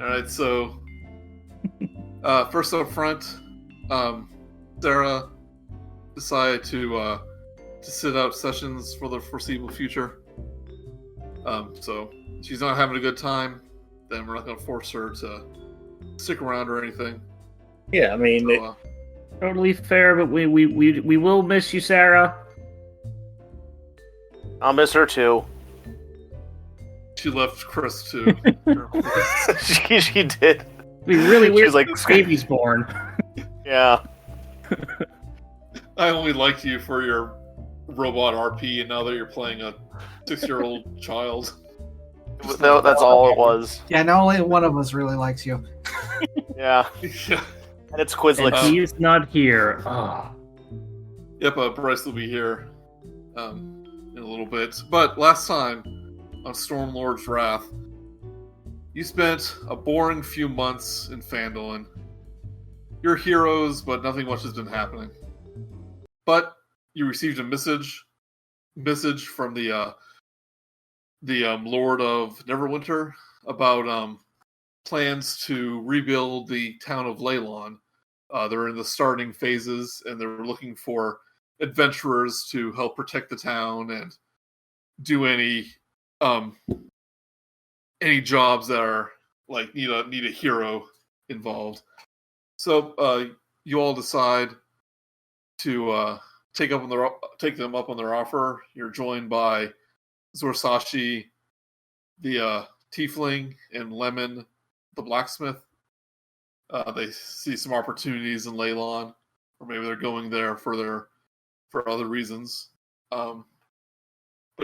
Alright, so first up front, Sarah decided to sit out sessions for the foreseeable future. So she's not having a good time, then we're not going to force her to stick around or anything. Yeah, I mean, So, totally fair, but we will miss you, Sarah. I'll miss her too. she left Chris too. she did. It'd be really weird. She's like, if baby's born. Yeah. I only liked you for your robot RP, and now that you're playing a 6-year-old child. That's all it was. Yeah, now only one of us really likes you. Yeah. Yeah. And it's Quizlet. And he's not here. Oh. Yep, Brice will be here in a little bit. But last time on Stormlord's Wrath, you spent a boring few months in Phandalin. You're heroes, but nothing much has been happening. But you received a message from the Lord of Neverwinter about plans to rebuild the town of Leyland. They're in the starting phases, and they're looking for adventurers to help protect the town and do any jobs that are like need a hero involved. So you all decide to take them up on their offer. You're joined by Zorsashi, the Tiefling, and Lemon, the blacksmith. They see some opportunities in Leyland, or maybe they're going there for other reasons. But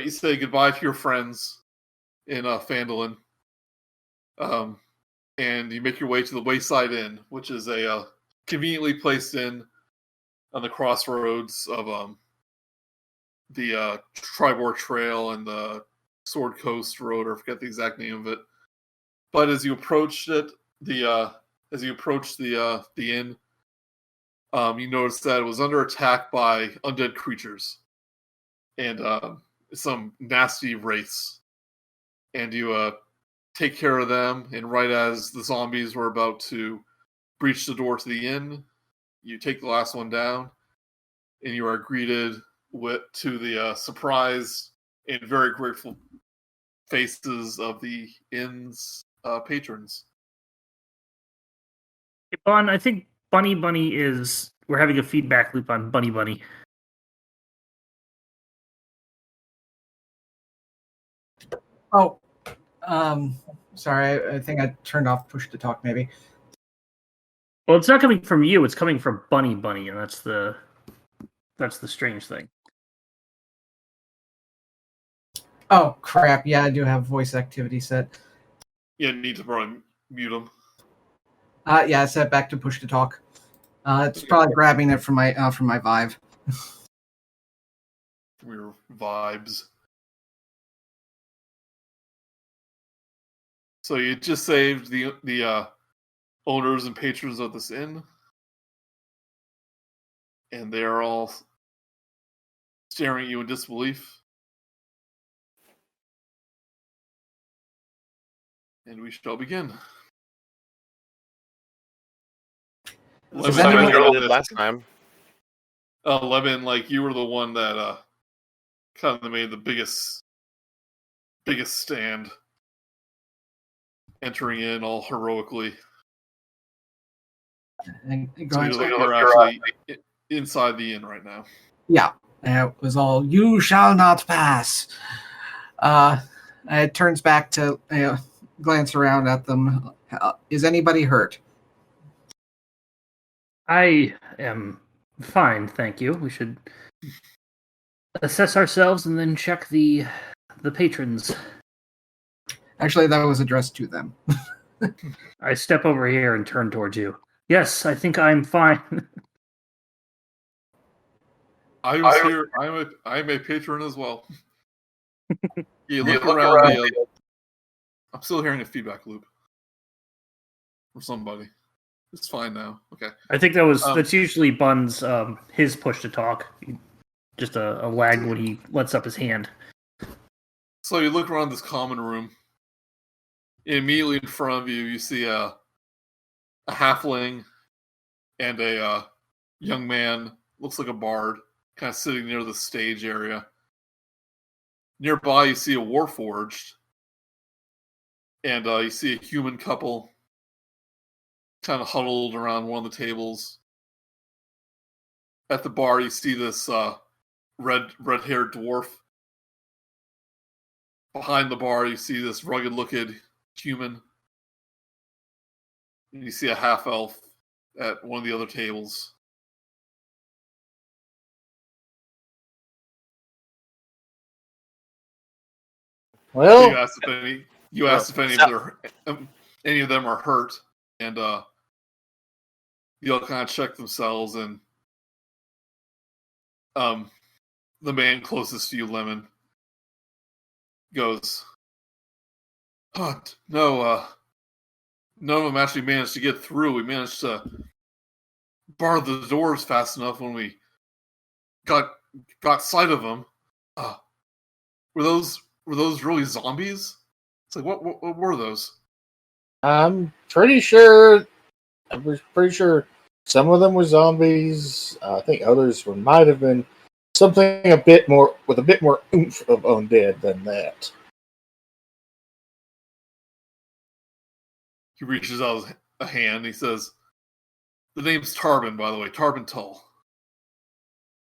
you say goodbye to your friends in Phandalin, and you make your way to the Wayside Inn, which is a conveniently placed inn on the crossroads of the Tribor Trail and the Sword Coast Road, or I forget the exact name of it. But as you approached it, the inn, you noticed that it was under attack by undead creatures and some nasty wraiths. And you take care of them, and right as the zombies were about to breach the door to the inn, you take the last one down, and you are greeted to the surprised and very grateful faces of the inn's patrons. Hey, Bun, I think Bunny is... We're having a feedback loop on Bunny. Oh, sorry. I think I turned off push to talk. Maybe. Well, it's not coming from you. It's coming from Bunny, and that's the strange thing. Oh crap! Yeah, I do have voice activity set. Yeah, need to probably mute them. Yeah, I set back to push to talk. It's probably grabbing it from my Vive. From your vibes. So you just saved the owners and patrons of this inn, and they are all staring at you in disbelief. And we shall begin. Last time. Lemon, like you were the one that kind of made the biggest stand, entering in all heroically. And So you're actually inside the inn right now. Yeah, it was all "You shall not pass." It turns back to glance around at them. Is anybody hurt? I am fine, thank you. We should assess ourselves and then check the patrons. Actually, that was addressed to them. I step over here and turn towards you. Yes, I think I'm fine. I was here. I'm a patron as well. You look around the. I'm still hearing a feedback loop from somebody. It's fine now. Okay. I think that's usually Bun's his push to talk. Just a lag when he lets up his hand. So you look around this common room, Immediately in front of you, you see a halfling and a young man, looks like a bard, kind of sitting near the stage area. Nearby, you see a Warforged, and you see a human couple kind of huddled around one of the tables. At the bar, you see this red-haired dwarf. Behind the bar, you see this rugged-looking human. And you see a half-elf at one of the other tables. Well, You asked if any of them are hurt, and they'll kind of check themselves, and the man closest to you, Lemon, goes, "Oh no, none of them actually managed to get through. We managed to bar the doors fast enough when we got sight of them. Were those really zombies? It's like what were those?" I'm pretty sure. I was pretty sure some of them were zombies. I think others might have been something a bit more oomph of undead than that. He reaches out a hand. He says, "The name's Tarbin, by the way, Tarbin Tull."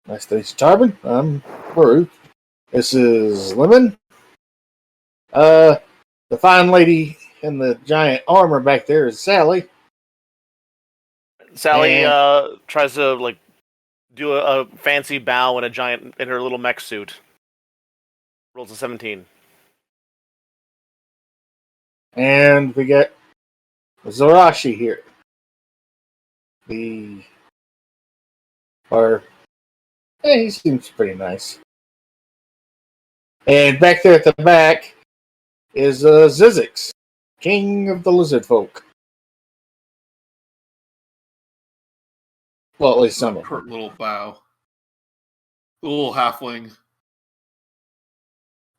Nice to meet you, Tarbin. I'm Murook. This is Lemon. The fine lady in the giant armor back there is Sally. Sally tries to do a fancy bow in her little mech suit. Rolls a 17. And we got Zorsashi here. He seems pretty nice. And back there at the back is Zyzzyx, king of the Lizardfolk. Well, at least some of them. Curt little bow. The little halfling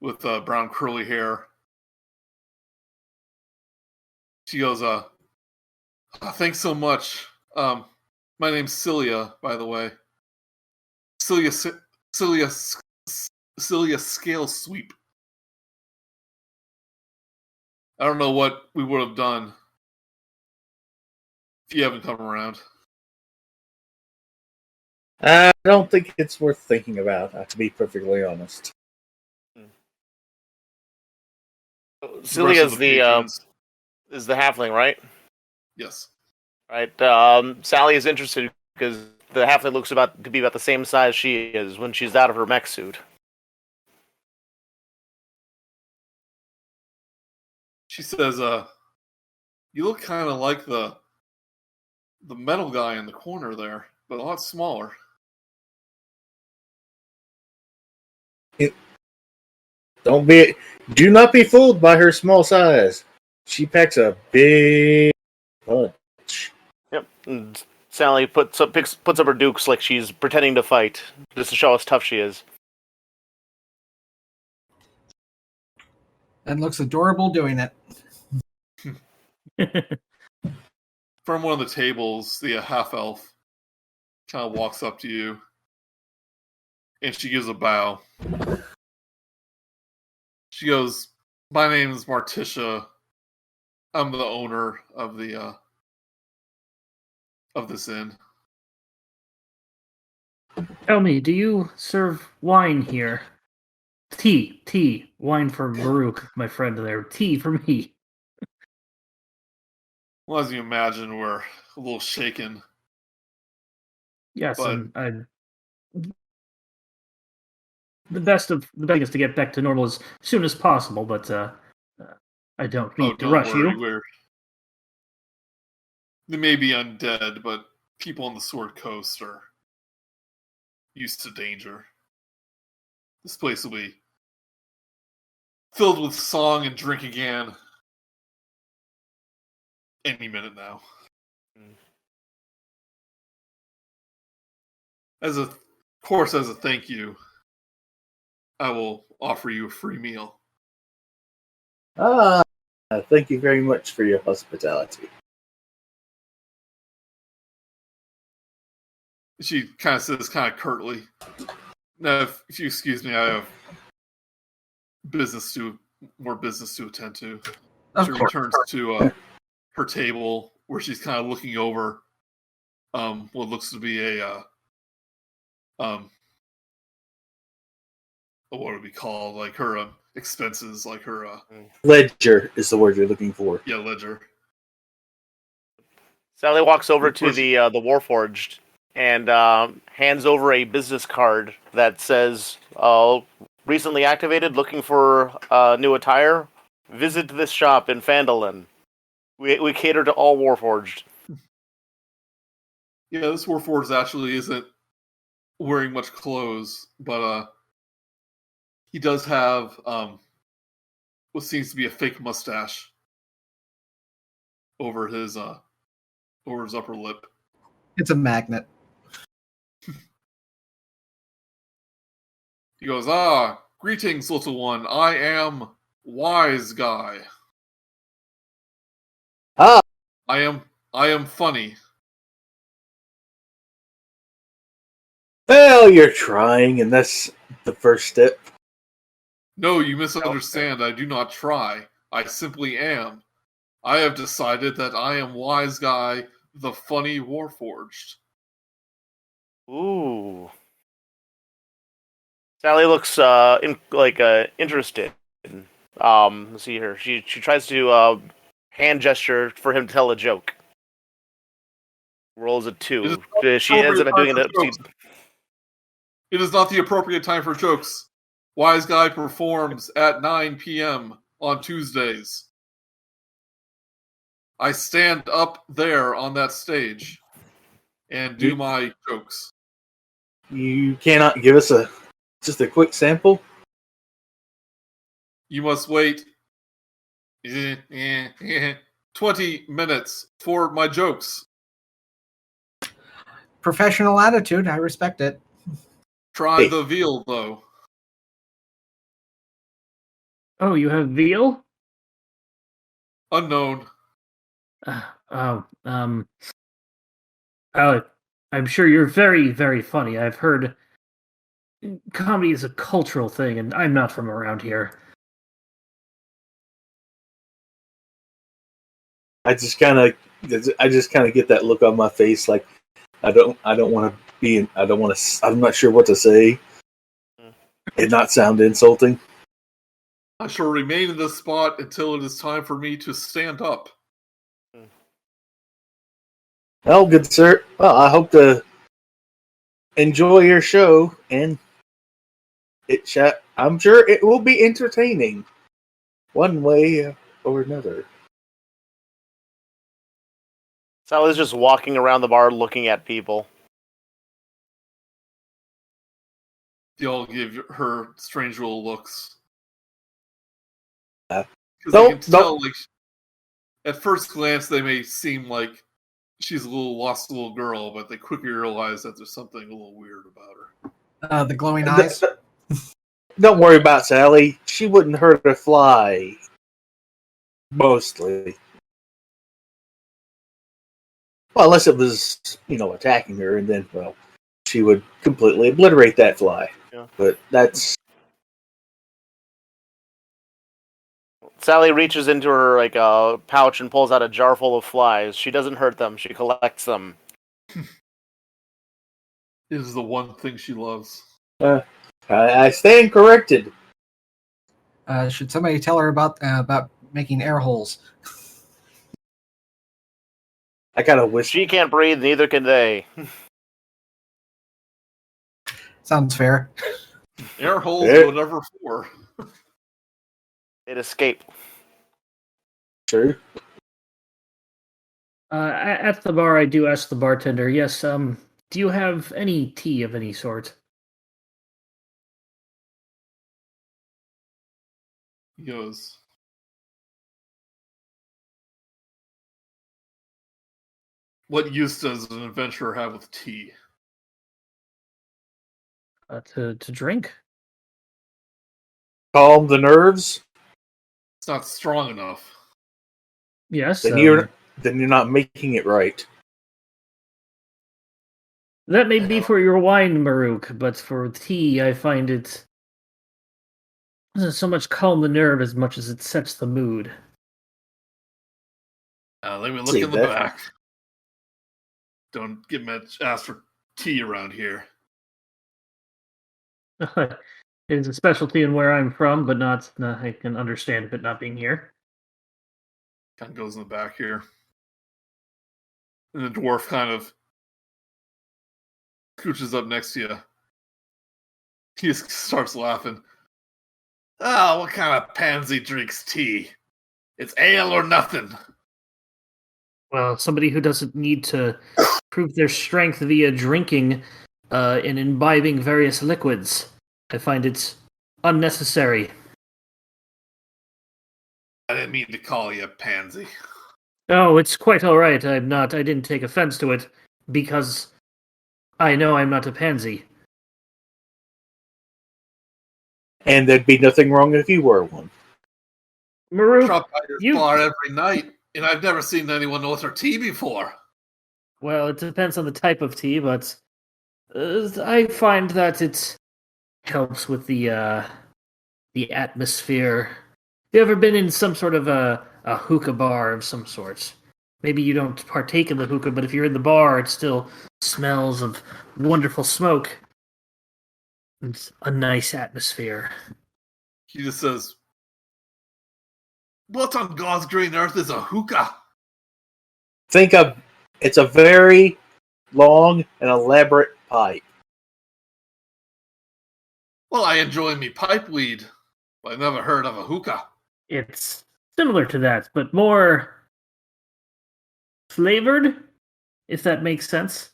with brown curly hair. She goes, "Thanks so much. My name's Cilia, by the way. Cilia Scale Sweep. I don't know what we would have done if you haven't come around." I don't think it's worth thinking about, to be perfectly honest. Celia is the halfling, right? Yes. Right. Sally is interested because the halfling looks to be about the same size she is when she's out of her mech suit. She says, "You look kind of like the metal guy in the corner there, but a lot smaller." Do not be fooled by her small size. She packs a big punch. Yep. And Sally puts up her dukes like she's pretending to fight, just to show how tough she is. And looks adorable doing it. From one of the tables, the half-elf kind of walks up to you, and she gives a bow. She goes, "My name is Marticia. I'm the owner of the of this inn." Tell me, do you serve wine here? Tea. Wine for Murook, my friend there. Tea for me. Well, as you imagine, we're a little shaken. Yes, But- and the best thing is to get back to normal as soon as possible, but I don't mean to don't rush worry, you. They may be undead, but people on the Sword Coast are used to danger. This place will be filled with song and drink again any minute now. As a thank you, I will offer you a free meal. Ah, Thank you very much for your hospitality. She kind of says, kind of curtly, "No, if you excuse me, I have more business to attend to." Of She course. returns to her table where she's kind of looking over what looks to be a what would it be called? Like her expenses, like her Ledger is the word you're looking for. yeah, ledger. Sally walks over to the Warforged and hands over a business card that says, "Recently activated, looking for new attire. Visit this shop in Phandalin. We cater to all Warforged." Yeah, this Warforged actually isn't wearing much clothes, but he does have what seems to be a fake mustache over his upper lip. It's a magnet. He goes, greetings, little one. I am Wise Guy. Ah, I am funny. well, you're trying, and that's the first step. No, you misunderstand. I do not try. I simply am. I have decided that I am Wise Guy, the funny Warforged. Ooh. Sally looks interested. Let's see here. She tries to hand gesture for him to tell a joke. Rolls a 2. She ends up doing it. It is not the appropriate time for jokes. Wise Guy performs at 9 p.m. on Tuesdays. I stand up there on that stage and do my jokes. You cannot give us just a quick sample? You must wait 20 minutes for my jokes. Professional attitude. I respect it. Try the veal, though. Oh, you have veal? Unknown. Oh, I'm sure you're very, very funny. I've heard comedy is a cultural thing, and I'm not from around here. I just kind of get that look on my face, like I don't want to be. I don't want to. I'm not sure what to say, and not sound insulting. I shall remain in this spot until it is time for me to stand up. Well, good sir. Well, I hope to enjoy your show, and I'm sure it will be entertaining, one way or another. Sally's just walking around the bar looking at people. They all give her strange little looks. Because Don't- you can tell, like, at first glance, they may seem like she's a little lost little girl, but they quickly realize that there's something a little weird about her. The glowing eyes. Don't worry about Sally. She wouldn't hurt a fly. Mostly. Well, unless it was, attacking her, and then, well, she would completely obliterate that fly. Yeah. But that's... Sally reaches into her pouch and pulls out a jar full of flies. She doesn't hurt them. She collects them. It is the one thing she loves. I stand corrected. Should somebody tell her about making air holes? I kind of wish... She can't breathe, neither can they. Sounds fair. Air holes, whatever for. They'd escape. True. At the bar, I do ask the bartender, yes, do you have any tea of any sort? He goes, what use does an adventurer have with tea? To drink? Calm the nerves. It's not strong enough. Yes. then you're not making it right. That may be for your wine, Murook, but for tea, I find it doesn't so much calm the nerve as much as it sets the mood. Let me look See in the that? back. Don't get much asked for tea around here. It is a specialty in where I'm from, but not I can understand it not being here. Kind of goes in the back here. And the dwarf kind of scooches up next to you. He just starts laughing. Ah, what kind of pansy drinks tea? It's ale or nothing. Well, somebody who doesn't need to prove their strength via drinking and imbibing various liquids. I find it unnecessary. I didn't mean to call you a pansy. Oh, it's quite all right. I didn't take offense to it because I know I'm not a pansy. And there'd be nothing wrong if you were one. Murook, Drop by this bar every night, and I've never seen anyone with their tea before. Well, it depends on the type of tea, but I find that it helps with the atmosphere. Have you ever been in some sort of a hookah bar of some sort? Maybe you don't partake in the hookah, but if you're in the bar, it still smells of wonderful smoke. It's a nice atmosphere. He just says, "What on God's green earth is a hookah?" Think of it's a very long and elaborate pipe. Well, I enjoy me pipe weed, but I never heard of a hookah. It's similar to that, but more flavored, if that makes sense.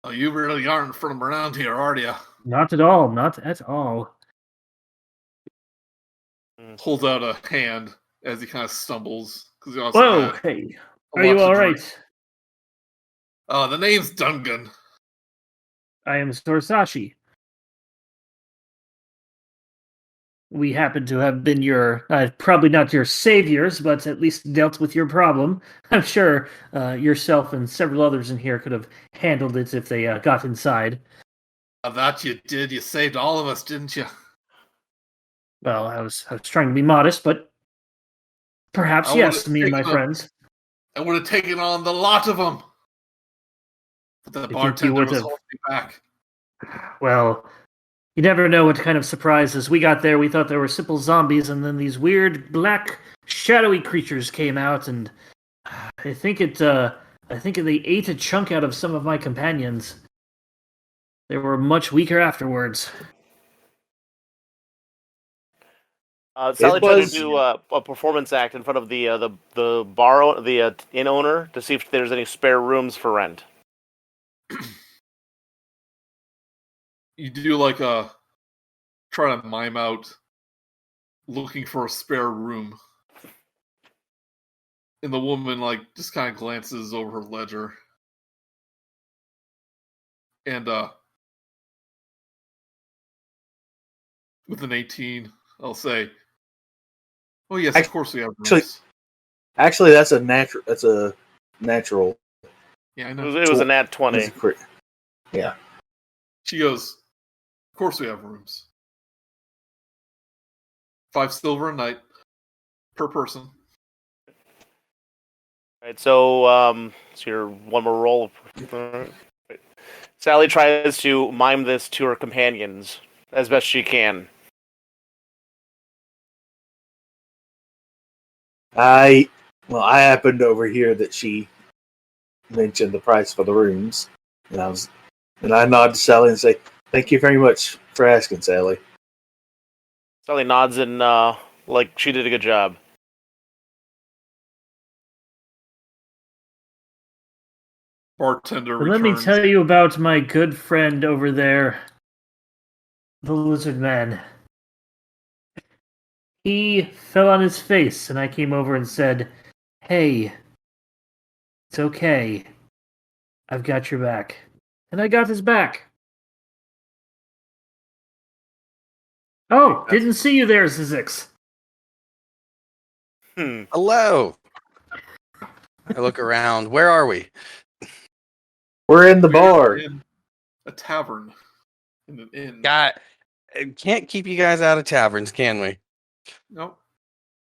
Oh, you really aren't from around here, are you? Not at all. Not at all. Holds out a hand as he kind of stumbles. He also Whoa, had hey. a Are you lot to all drink. right? The name's Dungan. I am Zorsashi. We happen to have been your, probably not your saviors, but at least dealt with your problem. I'm sure yourself and several others in here could have handled it if they got inside. That you did. You saved all of us, didn't you? Well, I was trying to be modest, but perhaps yes, me and my friends. I would have taken on the lot of them. But the You think you bartender would was have? holding me back. Well, you never know what kind of surprises. We got there, we thought there were simple zombies, and then these weird, black, shadowy creatures came out, and I think they ate a chunk out of some of my companions. They were much weaker afterwards. Sally tried to do a performance act in front of the inn owner to see if there's any spare rooms for rent. You do try to mime out looking for a spare room. And the woman just kind of glances over her ledger. And with an 18, I'll say, "Oh yes, of course we have rooms." Actually, that's a natural. That's a natural. Yeah, I know. It was a nat 20. Yeah. She goes, "Of course we have rooms. 5 silver a night per person." All right, so your one more roll. Sally tries to mime this to her companions as best she can. I happened to overhear that she mentioned the price for the rooms, and I nod to Sally and say, "Thank you very much for asking, Sally." Sally nods and like she did a good job. Bartender But let me returns. tell you about my good friend over there, the lizard man. He fell on his face, and I came over and said, "Hey, it's okay. I've got your back." And I got his back. Oh, didn't see you there, Zyzzyx. Hello. I look around. Where are we? We're in the We're bar. in a tavern. In an inn. Can't keep you guys out of taverns, can we? Nope.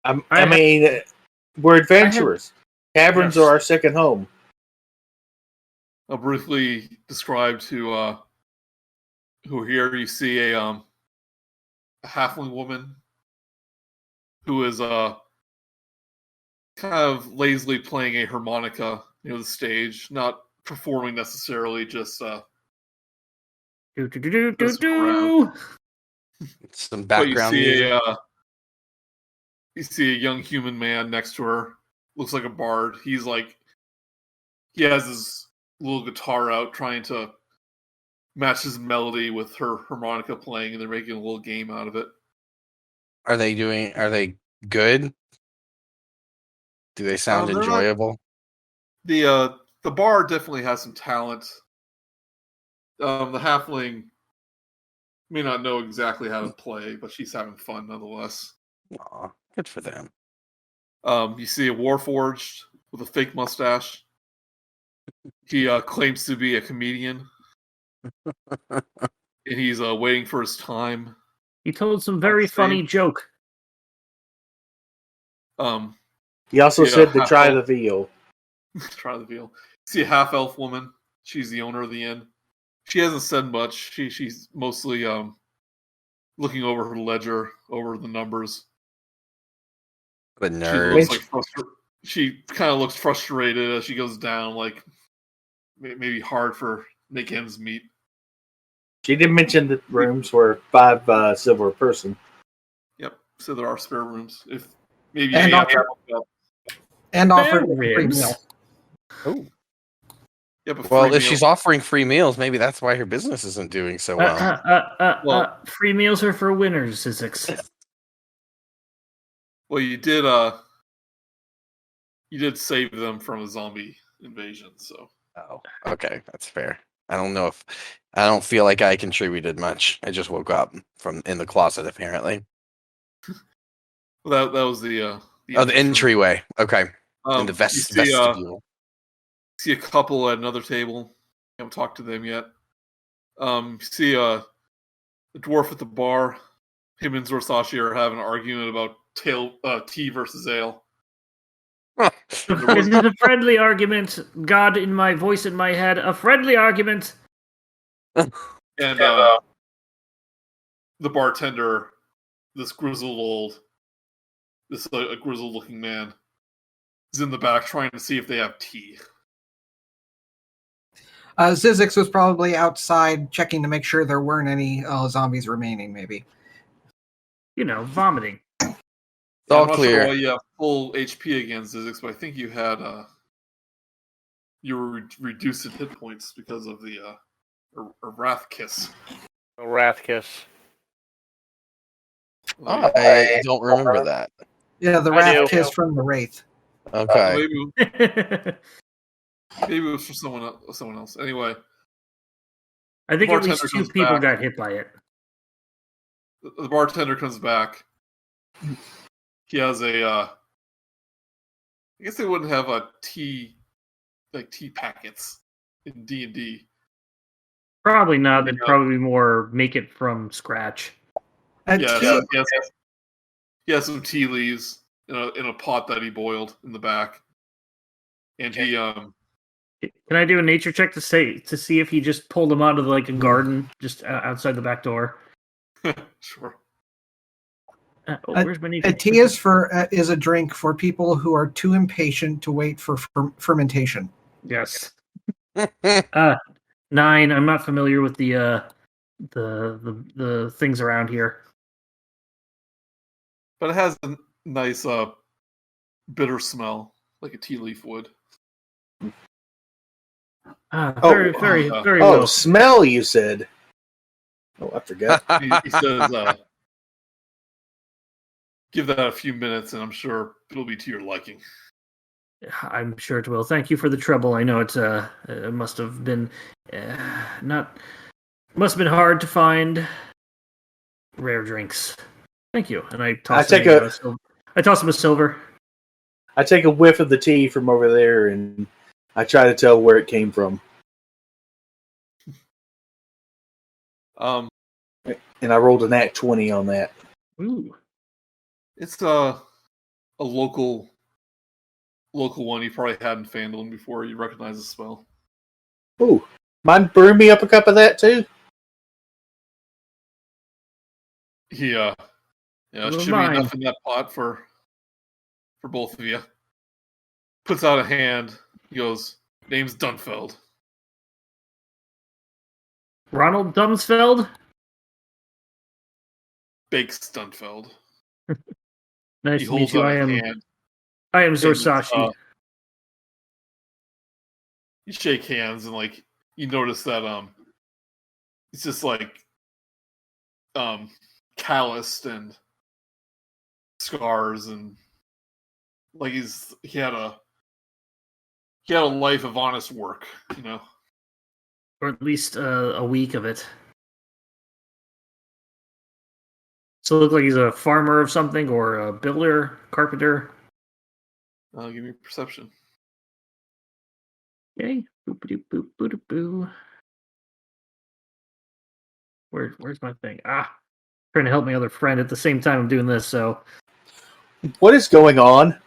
I mean, we're adventurers. Taverns Yes. are our second home. I'll briefly describe to who are here. You see a halfling woman who is kind of lazily playing a harmonica near the stage, not performing necessarily, just Do. Some but background music. You see a young human man next to her. Looks like a bard. He has his little guitar out, trying to match his melody with her harmonica playing, and they're making a little game out of it. Are they good? Do they sound They're not- enjoyable? The bard definitely has some talent. The halfling may not know exactly how to play, but she's having fun nonetheless. Aw, good for them. You see a Warforged with a fake mustache. He claims to be a comedian, and he's waiting for his time. He told some very funny joke. He also Yeah, said to try half-elf. the veal. Try the veal. See a half-elf woman. She's the owner of the inn. She hasn't said much. She's mostly looking over her ledger, over the numbers. The She nerd. looks like she kind of looks frustrated as she goes down, like maybe hard for make ends meet. She did mention that rooms were 5 silver a person. Yep. So there are spare rooms. If maybe And you offer- And offered a free ribs. meal. Oh. Yeah, but Well, free if she's meal. offering free meals, maybe that's why her business isn't doing so well. Well- Free meals are for winners, Zyzzyx. Well, you did save them from a zombie invasion, so Oh, okay, that's fair. I don't feel like I contributed much. I just woke up from in the closet, apparently. well, that was the The entryway. Okay, in the you see, vestibule. see a couple at another table. Haven't talked to them yet. You see a dwarf at the bar. Him and Zorsashi are having an argument about tea versus ale. This is a friendly argument. God in my voice in my head. A friendly argument. And the bartender, this grizzled looking man, is in the back trying to see if they have tea. Zyzzyx was probably outside checking to make sure there weren't any zombies remaining, maybe. Vomiting. It's all I'm not clear. sure why you have full HP against Zyzzyx, but I think you had you were reduced in hit points because of the a wrath kiss. A wrath kiss. I don't remember that. Yeah, the I wrath do. kiss from the Wraith. Okay. Maybe it was for someone else. Anyway, I think at least Bartender 2 comes people back. got hit by it. the bartender comes back. He has I guess they wouldn't have a tea packets in D&D. Probably not. They'd Yeah. probably more make it from scratch. And Yeah, tea- he has some tea leaves in a pot that he boiled in the back, and he Can I do a nature check to see if he just pulled them out of like a garden just outside the back door? sure. Where's my nature? a tea is a drink for people who are too impatient to wait for fermentation. Yes. 9. I'm not familiar with the things around here. But it has a nice bitter smell, like a tea leaf would. Very Oh, well. smell, you said. Oh, I forgot. He says, give that a few minutes, and I'm sure it'll be to your liking. I'm sure it will. Thank you for the trouble. I know it must have been must have been hard to find rare drinks. Thank you. And I toss him a silver. I take a whiff of the tea from over there, and I try to tell where it came from. And I rolled a nat 20 on that. Ooh. It's a local one you probably had in Phandalin before. You recognize the spell. Ooh, mind brewing me up a cup of that too? Yeah, Never should mind. be enough in that pot for both of you. Puts out a hand. He goes, "Name's Dunfeld." Ronald Dumsfeld? Bakes Dunfeld. Nice He to meet holds you. out I a am hand. Zorsashi. You shake hands and like you notice that it's just like calloused and scars and like he had a life of honest work, you know. Or at least a week of it. So it look like he's a farmer of something, or a builder, carpenter. Give me perception. Okay. Boop boop boop boo. Where's my thing? Trying to help my other friend at the same time I'm doing this, so What is going on?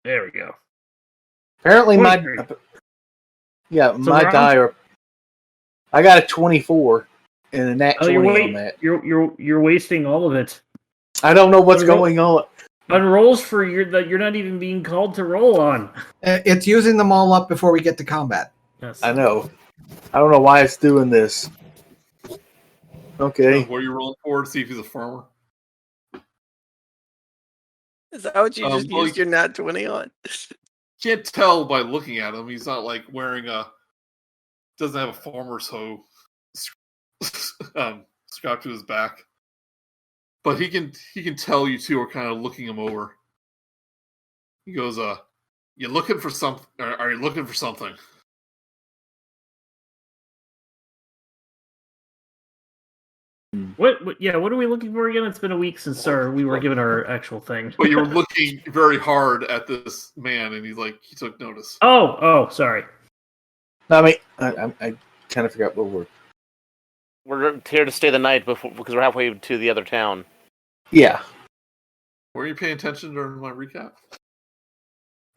there we go. Apparently, my Ronald? die are. I got a 24 and a nat 20 you're on that. you're wasting all of it. I don't know what's going on. On rolls for that you're not even being called to roll on. It's using them all up before we get to combat. Yes. I know. I don't know why it's doing this. Okay. What are you rolling for? To see if he's a farmer. Is that what you just well, used your nat 20 on? Can't tell by looking at him. He's not like wearing doesn't have a farmer's hoe strapped to his back. But he can tell you two are kind of looking him over. He goes, you looking for something? Are you looking for something? What are we looking for again? It's been a week since we were given our actual thing. But you were looking very hard at this man, and he took notice. Oh, sorry. I mean, I kind of forgot what We're here to stay the night because we're halfway to the other town. Yeah. Were you paying attention during my recap?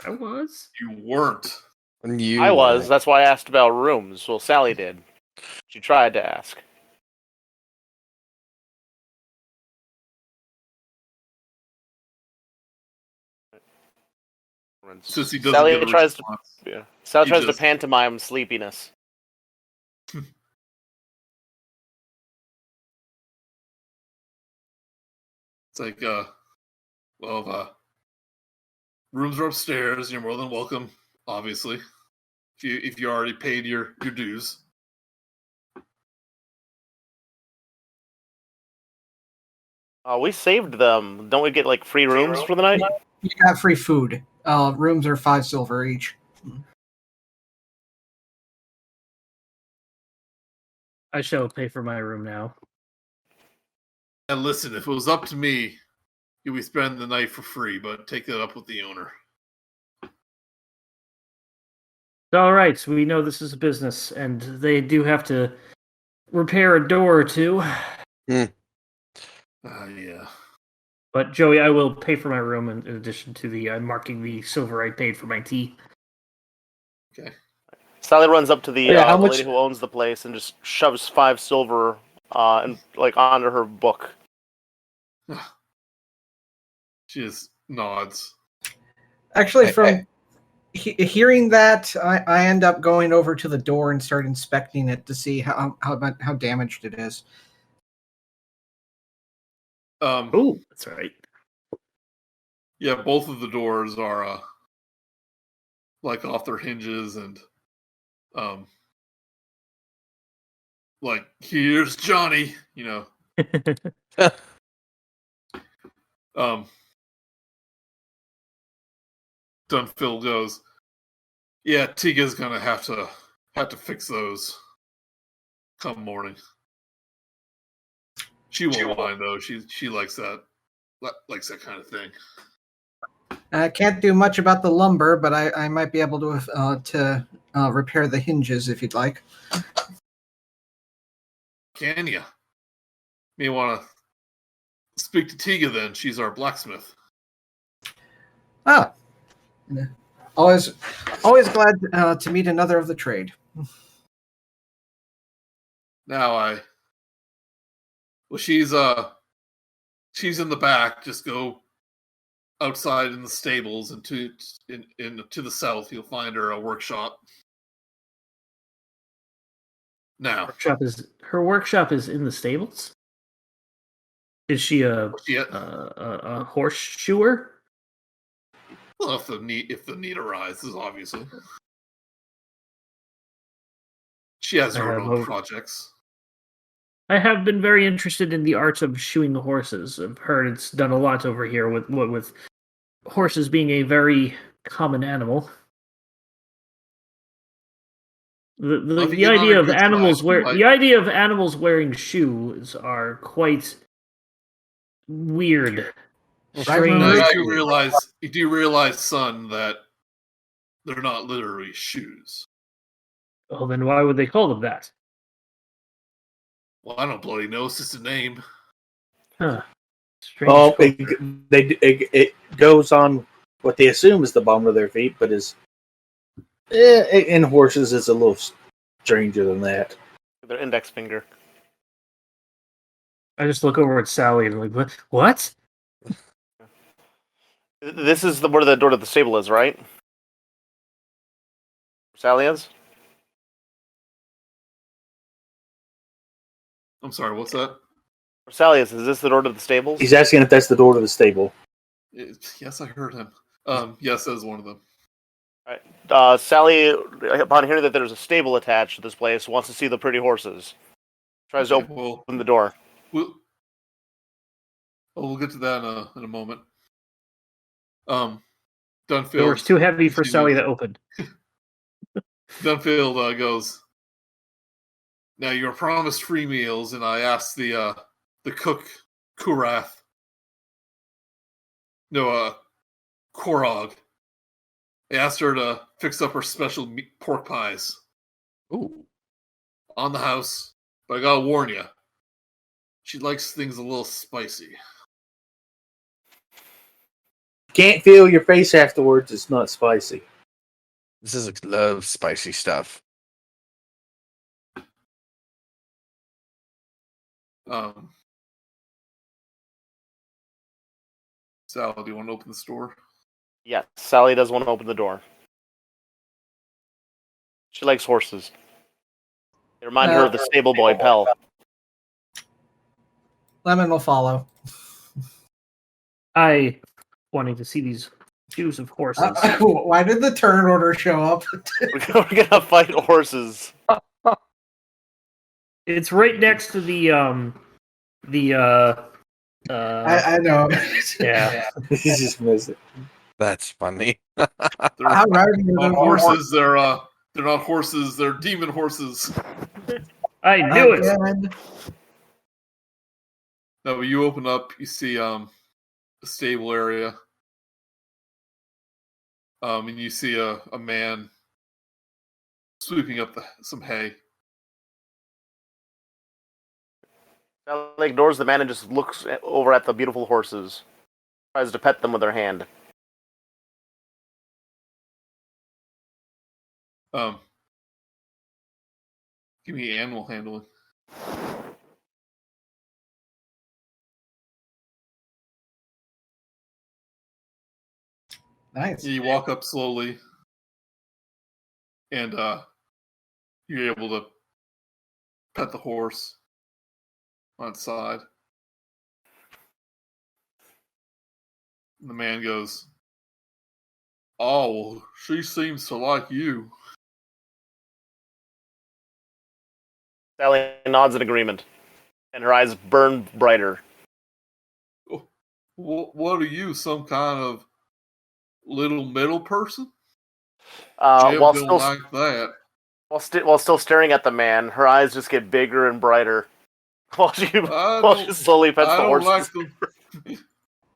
I was. You weren't. I was. That's why I asked about rooms. Well, Sally did. She tried to ask. Sissy doesn't Sally get a tries to, response. Sally tries to pantomime sleepiness. It's like, rooms are upstairs. You're more than welcome, obviously. If you already paid your dues. We saved them. Don't we get like free rooms for the night? You got free food. Rooms are 5 silver each. I shall pay for my room now. And listen, if it was up to me, you'd be spending the night for free, but take that up with the owner. All right, we know this is a business, and they do have to repair a door or two. Yeah. But Joey, I will pay for my room in addition to the marking the silver I paid for my tea. Okay. Sally runs up to the how much... lady who owns the place and just shoves 5 silver and onto her book. She just nods. Actually, from hearing that, I end up going over to the door and start inspecting it to see how damaged it is. Oh, that's right. Yeah, both of the doors are off their hinges and here's Johnny, you know. Dunfield goes, yeah, Tiga's gonna have to fix those come morning. She won't mind though. She likes that kind of thing. I can't do much about the lumber, but I might be able to repair the hinges if you'd like. Can you? May want to speak to Tiga then. She's our blacksmith. Ah, always glad to meet another of the trade. Now she's in the back. Just go outside in the stables and to the south. You'll find her a workshop. Now, Her workshop is in the stables. Is she a horseshoer? Well, if the need arises, obviously. She has her own projects. I have been very interested in the art of shoeing horses. I've heard it's done a lot over here with horses being a very common animal. The idea of animals wearing shoes are quite weird. Strange. You do realize, son, that they're not literally shoes. Oh, then why would they call them that? Well, I don't bloody know. It's just a name. Huh. Well, it goes on what they assume is the bottom of their feet, but in horses is a little stranger than that. Their index finger. I just look over at Sally and I'm like, what? This is where the door to the stable is, right? Sally is? I'm sorry, what's that? Sally is this the door to the stables? He's asking if that's the door to the stable. Yes, I heard him. Yes, that is one of them. All right. Sally, upon hearing that there's a stable attached to this place, wants to see the pretty horses. Tries to open the door. We'll get to that in a moment. Dunfield. The door's too heavy for Sally to open. Dunfield goes, now you're promised free meals, and I asked the cook, Kurath, Korog. I asked her to fix up her special pork pies. Ooh. On the house, but I gotta warn you, she likes things a little spicy. Can't feel your face afterwards. It's not spicy. This is love spicy stuff. Sal, do you want to open the store? Yes, Sally does want to open the door. She likes horses. They remind her of the stable boy, Pell. Lemon will follow. I wanting to see these shoes of horses. Why did the turn order show up? We're gonna fight horses. It's right next to the I know. Yeah. He just missed it. That's funny. They're not horses. They're not horses. They're demon horses. I knew it. No, but you open up, you see a stable area. And you see a man sweeping up some hay. Sally ignores the man and just looks over at the beautiful horses. Tries to pet them with her hand. Give me animal handling. Nice. You walk up slowly, and you're able to pet the horse on its side. And the man goes, "Oh, well, she seems to like you." Sally nods in agreement, and her eyes burn brighter. What are you, some kind of little middle person? While still like that. While still staring at the man, her eyes just get bigger and brighter. While she slowly pets the horse. Like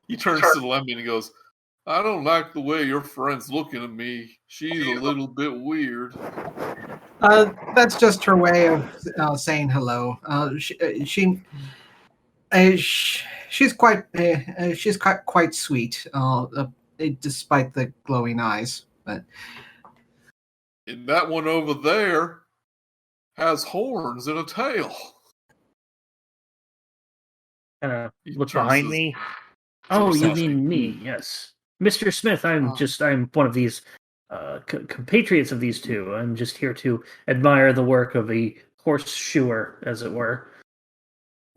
he turns to the lemon and goes, I don't like the way your friend's looking at me. She's a little bit weird. That's just her way of saying hello. She's quite sweet, despite the glowing eyes. But And that one over there has horns and a tail. Kind of He look turns behind to me. Oh, you Zorsashi. mean me? Yes, Mr. Smith. I'm one of these compatriots of these two. I'm just here to admire the work of a horseshoer, as it were.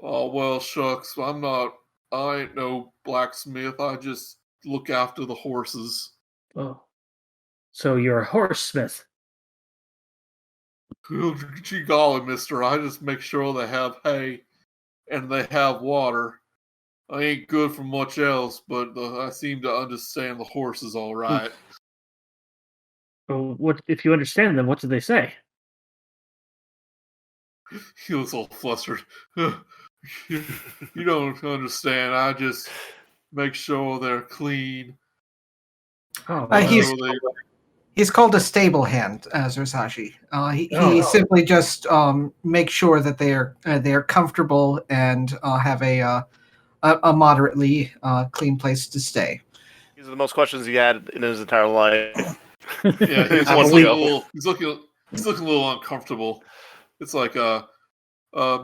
Oh, well, shucks. I ain't no blacksmith. I just look after the horses. Oh, so you're a horsesmith. Gee golly, mister. I just make sure they have hay and they have water. I ain't good for much else, but I seem to understand the horses all right. Well, what if you understand them? What do they say? He was all flustered. You don't understand. I just make sure they're clean. Oh, he's called a stable hand, Zorsashi. He Oh. simply just makes sure that they're comfortable and have a moderately clean place to stay. These are the most questions he had in his entire life. Yeah, he's looking a little uncomfortable. It's like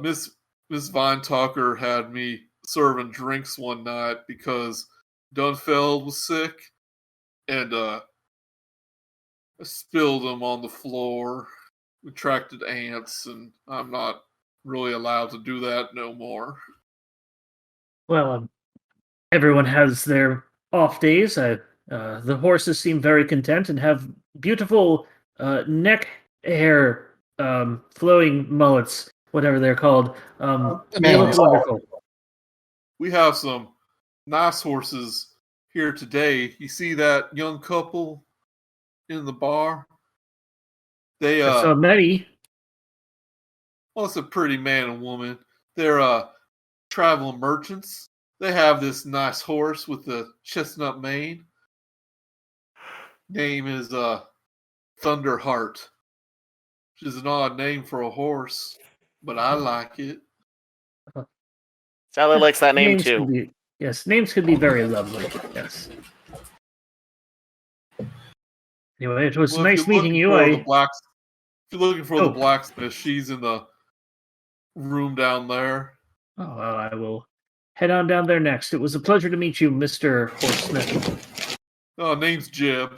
Miss Vinetalker had me serving drinks one night because Dunfeld was sick, and I spilled them on the floor, attracted ants, and I'm not really allowed to do that no more. Well, everyone has their off days. The horses seem very content and have beautiful neck hair, flowing mullets, whatever they're called. They look Manes. wonderful. We have some nice horses here today. You see that young couple in the bar? They So many. well, it's a pretty man and woman. They're traveling merchants. They have this nice horse with the chestnut mane. Name is Thunderheart, which is an odd name for a horse, but I like it. Sally likes that name Names too. could be, yes, names could be very lovely. Yes. Anyway, it was Well, nice meeting you. if you're looking for the blacksmith, she's in the room down there. Oh, well, I will head on down there next. It was a pleasure to meet you, Mr. Horsesmith. Oh, name's Jeb.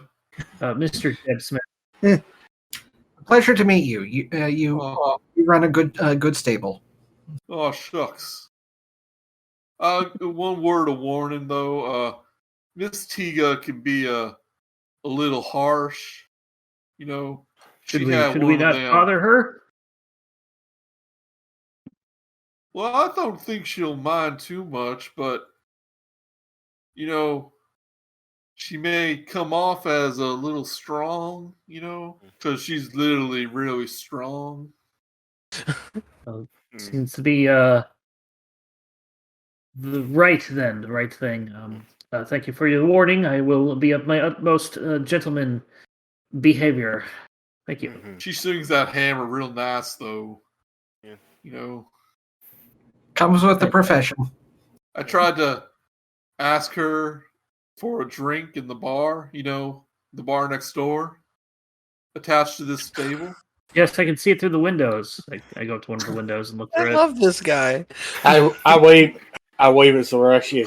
Mr. Jeb Smith. Pleasure to meet you. You run a good stable. Oh, shucks. One word of warning, though. Miss Tiga can be a little harsh. You know, Should we not bother her? Well, I don't think she'll mind too much, but you know, she may come off as a little strong. You know, because she's literally really strong. Seems to be the right thing. Thank you for your warning. I will be of my utmost gentleman behavior. Thank you. She swings that hammer real nice, though. Yeah. You know, Comes with the profession. I tried to ask her for a drink in the bar. You know, the bar next door, attached to this stable. Yes, I can see it through the windows. I go to one of the windows and look through I it. love this guy. I wave at Zorsashi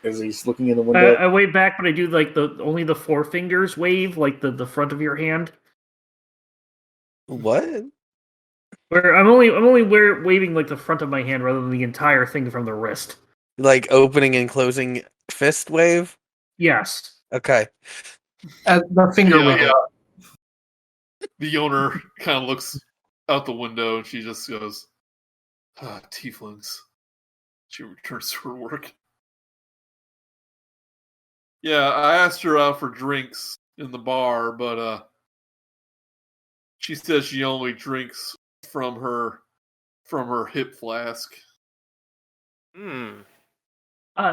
as he's looking in the window. I wave back, but I do like only the four fingers wave, like the front of your hand. What? Where I'm only waving like the front of my hand rather than the entire thing from the wrist. Like opening and closing fist wave? Yes. Okay. The finger wave. The owner kind of looks out the window and she just goes, tieflings. She returns to her work. Yeah, I asked her out for drinks in the bar, but she says she only drinks from her hip flask.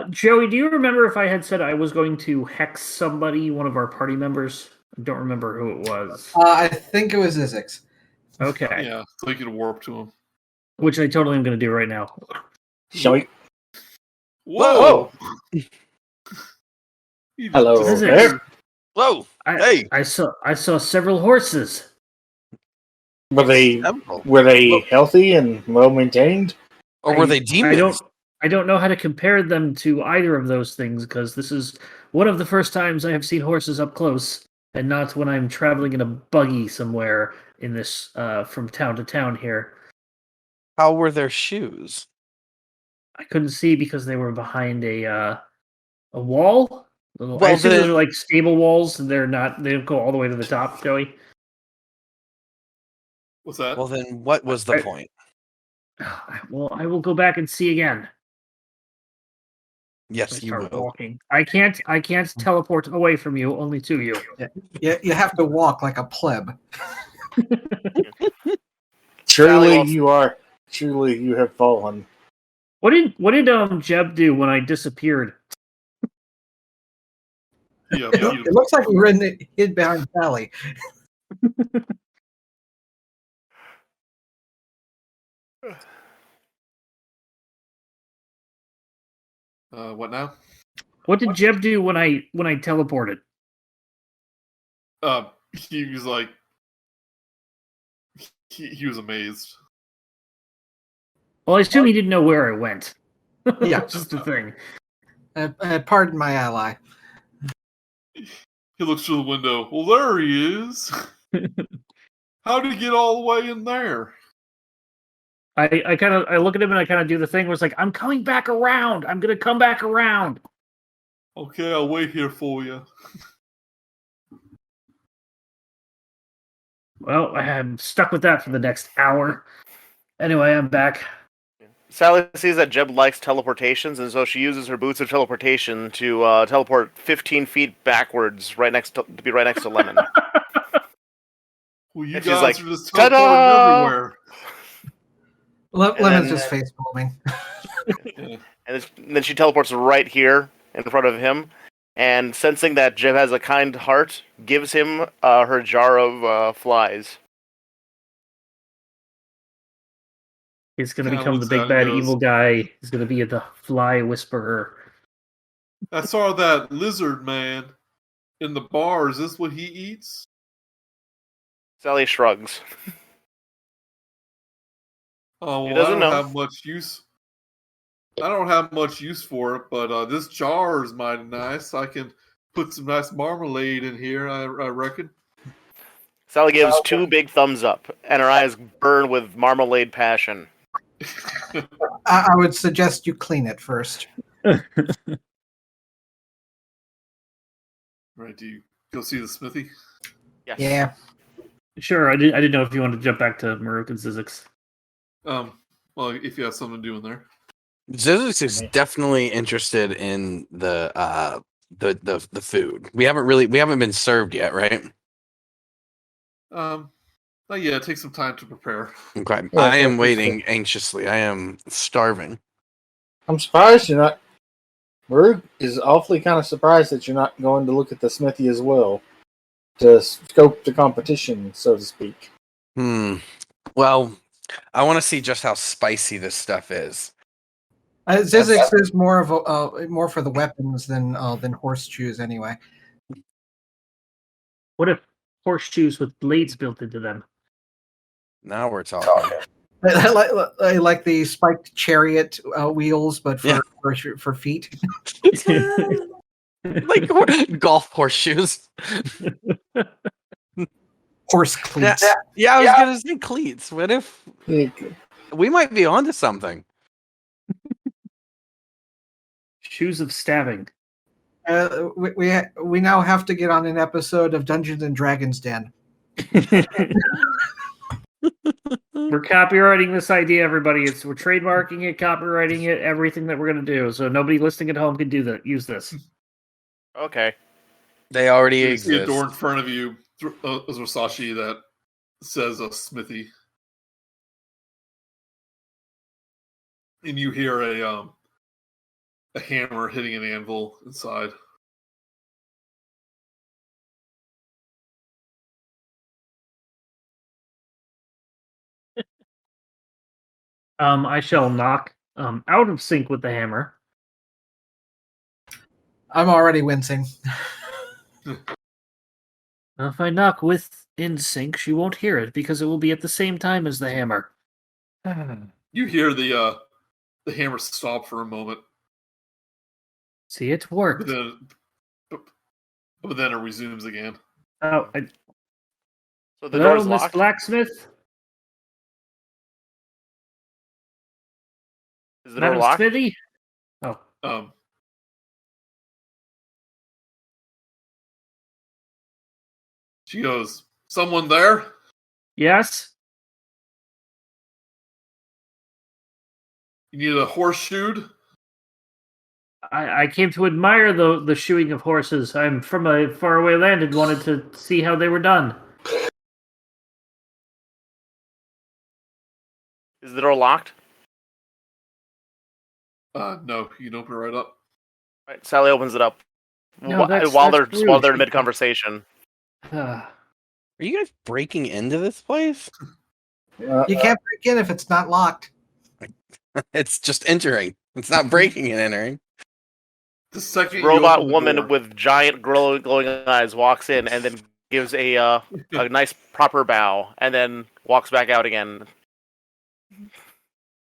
Joey, do you remember if I had said I was going to hex somebody, one of our party members? I don't remember who it was. I think it was Zyzzyx. Okay. Yeah, so you can warp to him. Which I totally am going to do right now. Shall we? Whoa! You Hello just- there. Whoa! Hey! I saw several horses. Were they Several. healthy and well maintained? Or were they demons? I don't know how to compare them to either of those things because this is one of the first times I have seen horses up close, and not when I'm traveling in a buggy somewhere in this from town to town here. How were their shoes? I couldn't see because they were behind a wall. I Well, assume those then- are like stable walls, and they don't go all the way to the top, Joey. What's that? Well, then what was the point? Well, I will go back and see again. Yes, I you start will. walking. I can't teleport away from you, only to you. You have to walk like a pleb. Surely Sally you have fallen. What did Jeb do when I disappeared? Yeah, It looks like we were hid behind Sally. what now? What did Jeb do when I teleported? He was like, he was amazed. Well, I assume he didn't know where I went. Yeah. Just the thing. Pardon my ally. He looks through the window. Well, there he is. How did he get all the way in there? I look at him and I kind of do the thing where it's like, I'm coming back around. I'm gonna come back around. Okay, I'll wait here for you. Well, I'm stuck with that for the next hour. Anyway, I'm back. Sally sees that Jeb likes teleportations, and so she uses her boots of teleportation to teleport 15 feet backwards, to be right next to Lemon. Well, you And she's guys like, are just "Ta-da!" teleporting everywhere. Lemon's then- just face palming. Yeah. And then she teleports right here in front of him, and sensing that Jeb has a kind heart, gives him her jar of flies. He's gonna Kinda become the looks big out and bad goes- evil guy. He's gonna be the fly whisperer. I saw that lizard man in the bar. Is this what he eats? Sally shrugs. Oh, He well, I doesn't don't know. have much use. I don't have much use for it, but this jar is mighty nice. I can put some nice marmalade in here, I reckon. Sally gives 2 big thumbs up, and her eyes burn with marmalade passion. I would suggest you clean it first. Right, do you go see the smithy? Yes. Yeah. Sure, I didn't know if you wanted to jump back to Murook and Zyzzyx. Well, if you have something to do in there. Zyzzyx is definitely interested in the food. We haven't been served yet, right? Not yet. Take some time to prepare. Okay. Yeah, I am that's waiting anxiously. I am starving. I'm surprised you're not. Murook is awfully kind of surprised that you're not going to look at the smithy as well to scope the competition, so to speak. Well, I want to see just how spicy this stuff is. Zyzzyx is more of more for the weapons than horseshoes anyway. What if horseshoes with blades built into them? Now we're talking. I like the spiked chariot wheels, but for feet. Like golf horseshoes. Horse cleats. Yeah, I was gonna say cleats. What if Yeah, we might be onto something? Shoes of stabbing. We now have to get on an episode of Dungeons and Dragons Den. We're copywriting this idea, everybody. We're trademarking it, copywriting it, everything that we're gonna do. So nobody listening at home can do that. Use this. Okay. They already You see a exist. door in front of you, a Zorsashi that says a smithy. And you hear a hammer hitting an anvil inside. I shall knock out of sync with the hammer. I'm already wincing. If I knock with in sync, she won't hear it because it will be at the same time as the hammer. You hear the hammer stop for a moment, See, it worked. but then it resumes again. Oh, So the hello, door's Miss locked. Blacksmith? Is the door Madam locked? Smithy? Oh, She goes, "Someone there?" yes? You need a horseshoe? I came to admire the shoeing of horses. I'm from a faraway land and wanted to see how they were done. Is the door locked? No, you can open it right up. Right, Sally opens it up. No, that's while rude. they're in mid conversation. Ah, Are you guys breaking into this place? You can't break in if it's not locked. It's just entering. It's not breaking and entering. The second you Robot open the woman door, with giant glowing eyes walks in and then gives a nice proper bow and then walks back out again.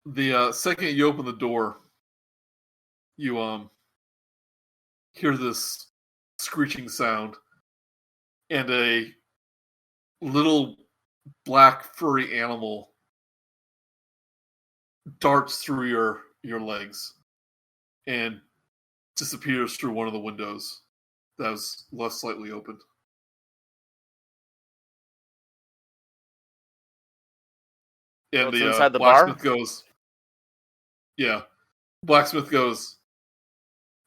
the second you open the door, you hear this screeching sound, and a little black furry animal darts through your legs and disappears through one of the windows that was left slightly open. And it's the inside the blacksmith bar? goes, "Yeah." Blacksmith goes,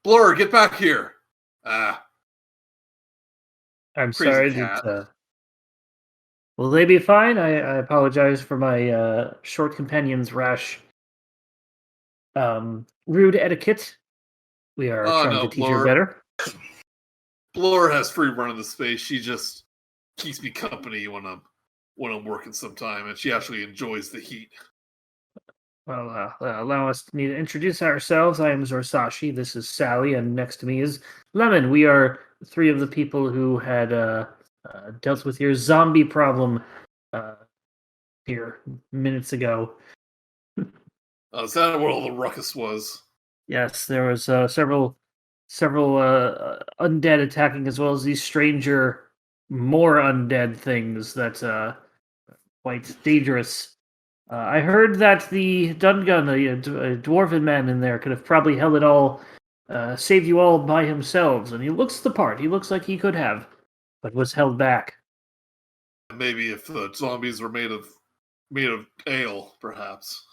"Blur, get back here!" Ah, I'm crazy sorry cat. that. Will they be fine? I apologize for my short companion's rash. Rude etiquette. We are Oh trying no, to teach her Blur. better. Blur has free run of the space. She just keeps me company when I'm working sometime, and she actually enjoys the heat. Well, allow me to introduce ourselves. I am Zorsashi. This is Sally, and next to me is Lemon. We are three of the people who had dealt with your zombie problem here minutes ago. Is that where all the ruckus was? Yes, there was several undead attacking, as well as these stranger, more undead things that quite dangerous. I heard that the Dungun, a dwarven man in there, could have probably held it all, saved you all by himself, and he looks the part. He looks like he could have, but was held back. Maybe if the zombies were made of ale, perhaps.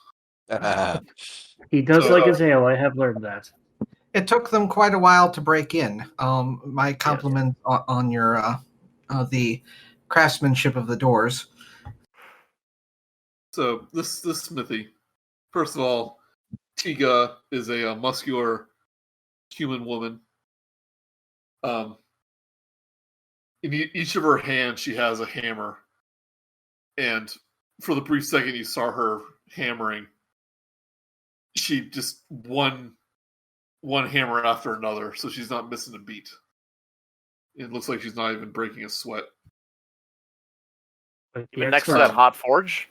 He does So- like his ale. I have learned that. It took them quite a while to break in. My compliment on your the craftsmanship of the doors. So this smithy, first of all, Tiga is a muscular human woman. In each of her hands, she has a hammer, and for the brief second you saw her hammering, she just one hammer after another, so she's not missing a beat. It looks like she's not even breaking a sweat. Even next to that hot forge?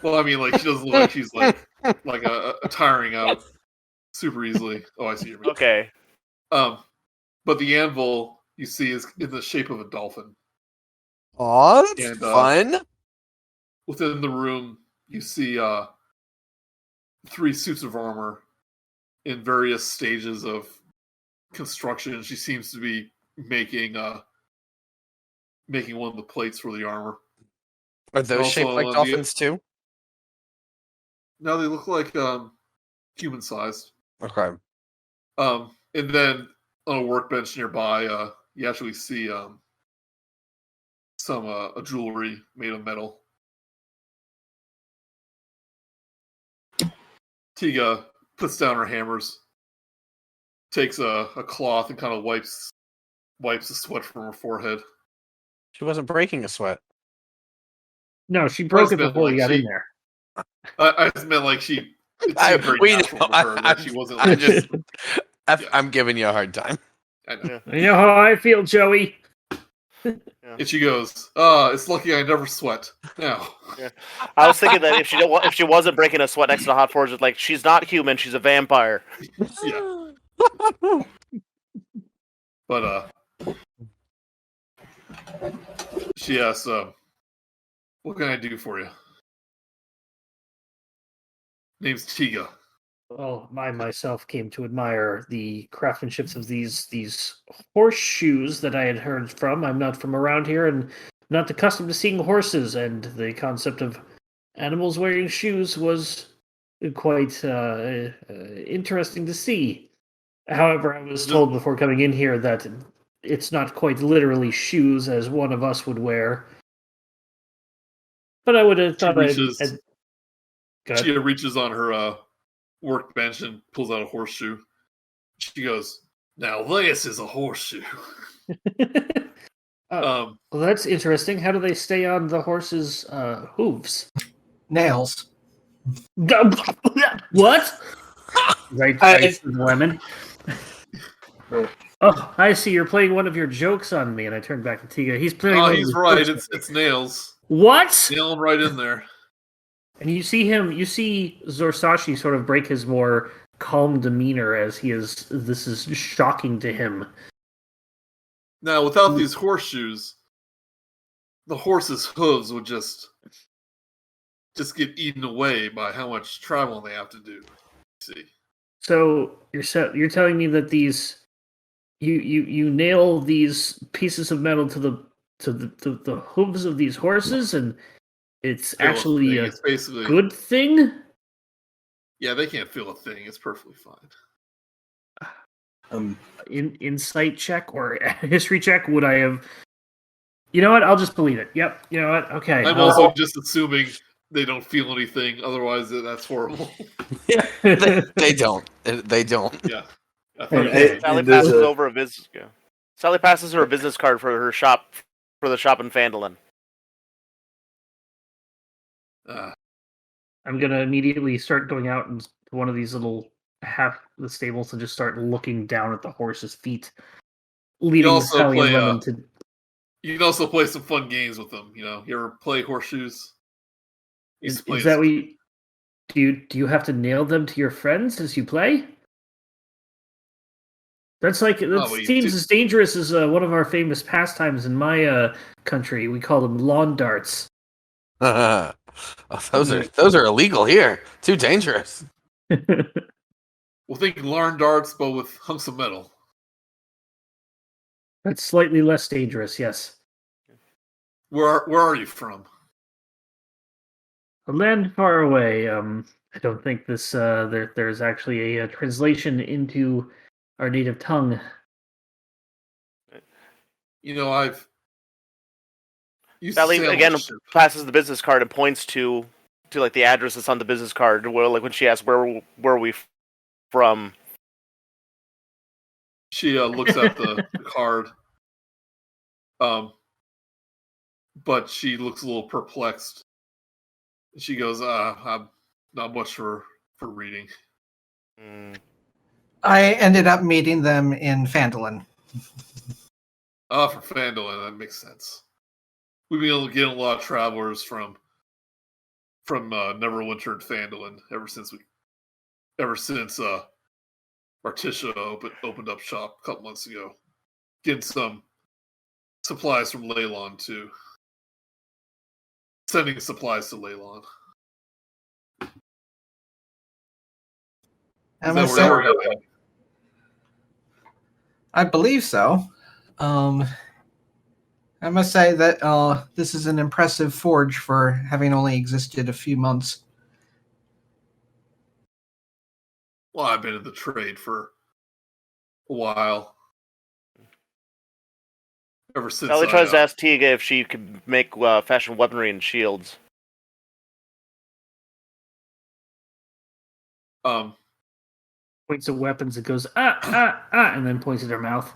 Well, I mean, like, she doesn't look like she's like a tiring out super easily. Oh, I see your meaning. Okay. But the anvil you see is in the shape of a dolphin. Aw, that's And, fun. Within the room, you see 3 suits of armor in various stages of construction. She seems to be making one of the plates for the armor. Are those shaped like dolphins too? No, they look like human sized. Okay. And then on a workbench nearby, you actually see some jewelry made of metal. Tiga puts down her hammers, takes a cloth and kind of wipes the sweat from her forehead. She wasn't breaking a sweat. No, she broke Just it meant before like you got she- in there. I just meant like she. It seemed very we natural know. to her that she wasn't. I'm Like, just. Yeah. I'm giving you a hard time. I know. You know how I feel, Joey. And she goes, it's lucky I never sweat. Now. I was thinking that if she wasn't breaking a sweat next to the hot forge, it's like she's not human, she's a vampire. Yeah. But she asks, what can I do for you? Name's Tiga. Well, I myself came to admire the craftsmanship of these horseshoes that I had heard from. I'm not from around here and not accustomed to seeing horses, and the concept of animals wearing shoes was quite interesting to see. However, I was told before coming in here that it's not quite literally shoes as one of us would wear. But I would have thought She reaches on her workbench and pulls out a horseshoe. She goes, now this is a horseshoe. Well, that's interesting. How do they stay on the horse's hooves? Nails. What? Right, lemon. Oh, I see. You're playing one of your jokes on me, and I turned back to Tiga. He's playing. Oh, he's right. It's nails. What? Nail him right in there. And you see Zorsashi sort of break his more calm demeanor as this is shocking to him. Now, without these horseshoes, the horse's hooves would just get eaten away by how much traveling they have to do. See. So you're telling me that these you nail these pieces of metal to the hooves of these horses, and it's actually it's basically good thing? Yeah, they can't feel a thing. It's perfectly fine. Insight check or history check? Would I have? You know what? I'll just believe it. Yep. You know what? Okay. I'm also just assuming they don't feel anything. Otherwise, that's horrible. They don't. They don't. Yeah. Sally passes over a business. Yeah. Sally passes her a business card for her shop, for the shop in Phandalin. I'm gonna immediately start going out into one of these little the stables and just start looking down at the horse's feet, leading Sally and Lemon to. You can also play some fun games with them. You know, you ever play horseshoes? Is that we? Do you have to nail them to your friends as you play? That seems as dangerous as one of our famous pastimes in my country. We call them lawn darts. Oh, those are illegal here. Too dangerous. Well, think lawn darts, but with hunks of metal. That's slightly less dangerous, yes. Where are you from? A land far away. I don't think this there's actually a translation into our native tongue. You know, Sally again passes the business card and points to like the address that's on the business card. Where, like, when she asks where are we from, she looks at the card. But she looks a little perplexed. She goes, I'm not much for reading. I ended up meeting them in Phandalin. For Phandalin, that makes sense. We've been able to get a lot of travelers from Neverwinter and Phandalin ever since Artificer opened up shop a couple months ago. Getting some supplies from Leyland too. Sending supplies to Leyland. I believe so. I must say that this is an impressive forge for having only existed a few months. Well, I've been in the trade for a while. Ever since Sally tries to ask Tiga if she could make fashion weaponry and shields. points at weapons. It goes and then points at her mouth.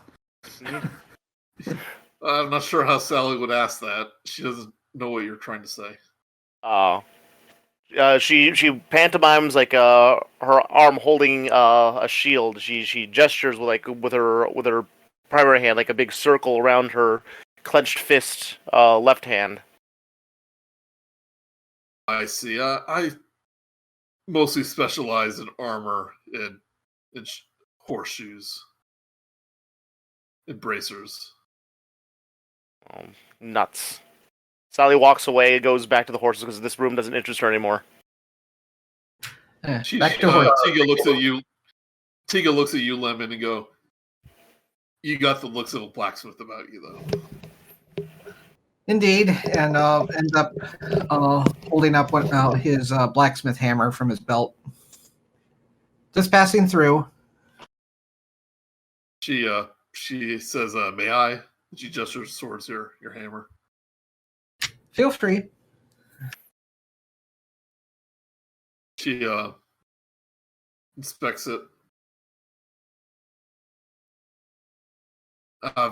I'm not sure how Sally would ask that. She doesn't know what you're trying to say. She pantomimes like her arm holding a shield. She gestures with her primary hand, like a big circle around her clenched fist, left hand. I see. I mostly specialize in armor and horseshoes and bracers. Nuts. Sally walks away, goes back to the horses because this room doesn't interest her anymore. Back to horse. Tiga looks at you. Tiga looks at you, Lemon, and go, "You got the looks of a blacksmith about you, though." Indeed, and ends up holding up his blacksmith hammer from his belt. Just passing through. She says, "May I?" She gestures towards your hammer. Feel free. She inspects it.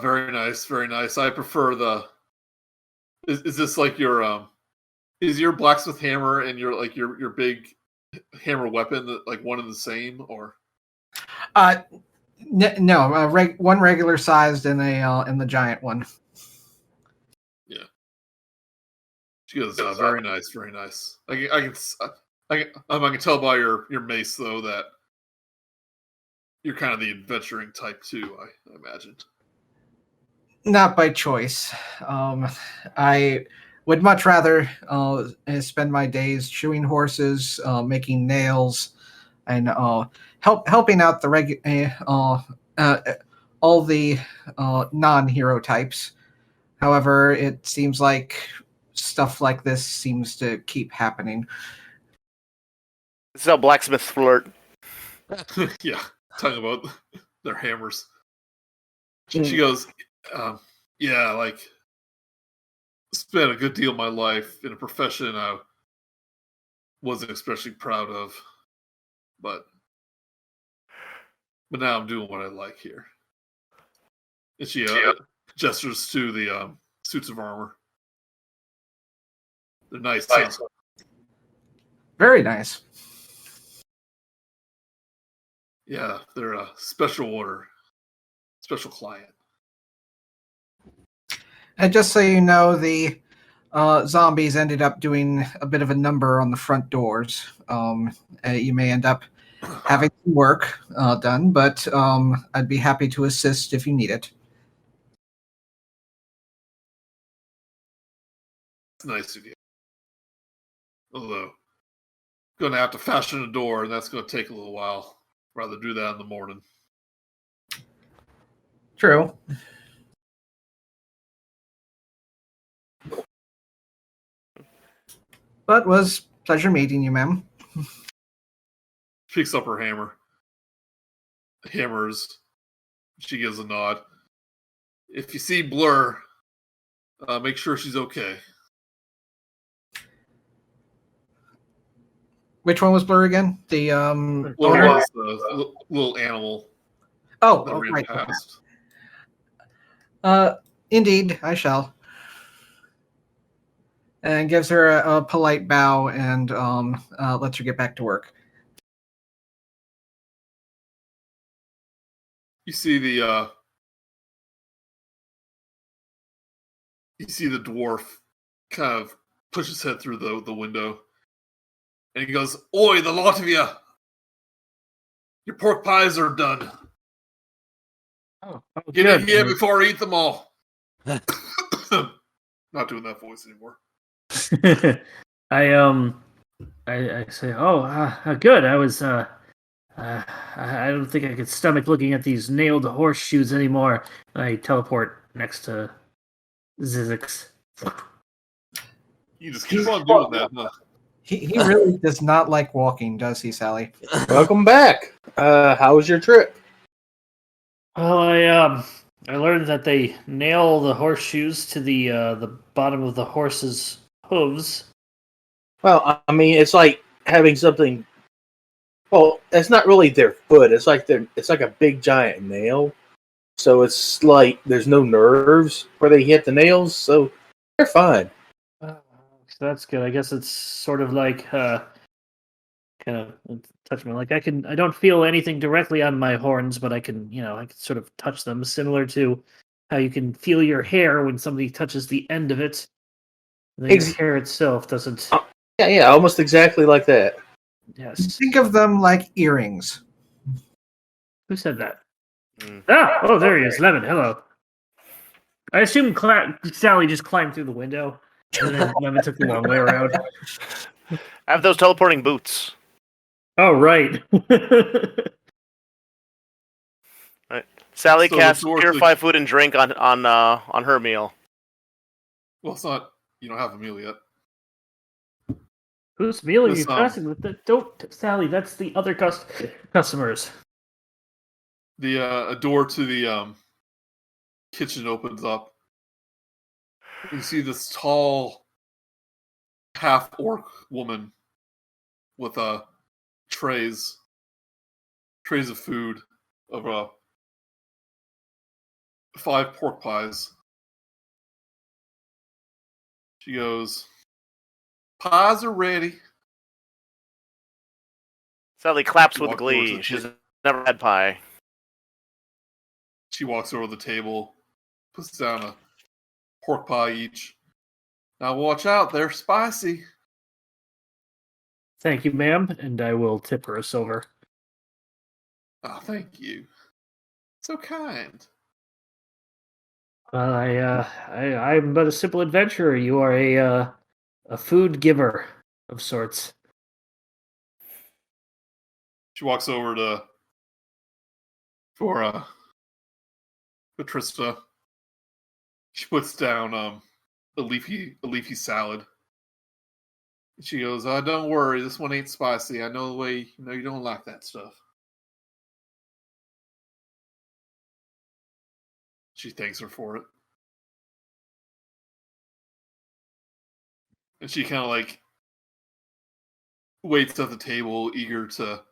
Very nice, very nice. I prefer the. Is this like your is your blacksmith hammer and your big hammer weapon like one and the same, or? No, one regular sized and the giant one. Yeah. She goes, very nice, very nice. I can tell by your mace though that you're kind of the adventuring type too. I imagine. Not by choice. I would much rather spend my days shoeing horses, making nails, and helping out the all the non-hero types. However, it seems like stuff like this seems to keep happening. This is how blacksmiths flirt. Yeah, talking about their hammers. She goes, yeah, like spent a good deal of my life in a profession I wasn't especially proud of, but now I'm doing what I like here. And she gestures to the suits of armor. They're nice. Very nice. Yeah, they're a special order, special client. And just so you know, the zombies ended up doing a bit of a number on the front doors. You may end up having some work done, but I'd be happy to assist if you need it. It's nice of you. Although, going to have to fashion a door, and that's going to take a little while. Rather do that in the morning. True. But was pleasure meeting you, ma'am. She picks up her hammer. Hammers. She gives a nod. If you see Blur, make sure she's okay. Which one was Blur again? The Blur was the little animal. Oh, that ran right. past. Indeed, I shall. And gives her a polite bow and lets her get back to work. You see the dwarf kind of push his head through the window, and he goes, "Oi, the lot of you! Your pork pies are done. Get in here before I eat them all." Not doing that voice anymore. I say, good. I was I don't think I could stomach looking at these nailed horseshoes anymore. I teleport next to Zyzzyx. You just keep on doing that, huh? He really does not like walking, does he, Sally? Welcome back. How was your trip? Well, I learned that they nail the horseshoes to the bottom of the horse's hooves. Well, I mean, it's like having something Well, it's not really their foot. It's like a big giant nail. So it's like there's no nerves where they hit the nails, so they're fine. So that's good. I guess it's sort of like kind of touch me. Like I don't feel anything directly on my horns, but I can sort of touch them, similar to how you can feel your hair when somebody touches the end of it. And then your hair itself doesn't. Yeah, almost exactly like that. Yes. Think of them like earrings. Who said that? Oh, there he is, Lemon. Hello. I assume Sally just climbed through the window, and then Lemon took the long way around. I have those teleporting boots. Oh, right. Right. Sally So casts the door purify food and drink on her meal. Well, it's not. You don't have a meal yet. Whose meal are you This, passing with? Don't, Sally. That's the other customers. A door to the kitchen opens up. You see this tall, half-orc woman with trays of food of 5 pork pies. She goes, "Pies are ready." Sally claps with Walk towards glee. the She's kitchen. never had pie. She walks over to the table, puts down a pork pie each. "Now watch out, they're spicy." Thank you, ma'am, and I will tip her a silver. "Oh, thank you. So kind." I'm but a simple adventurer. You are a food giver of sorts. She walks over for Patrista. She puts down a leafy salad. She goes, "Don't worry, this one ain't spicy. I know the way. You don't like that stuff." She thanks her for it, and she kind of like waits at the table, eager to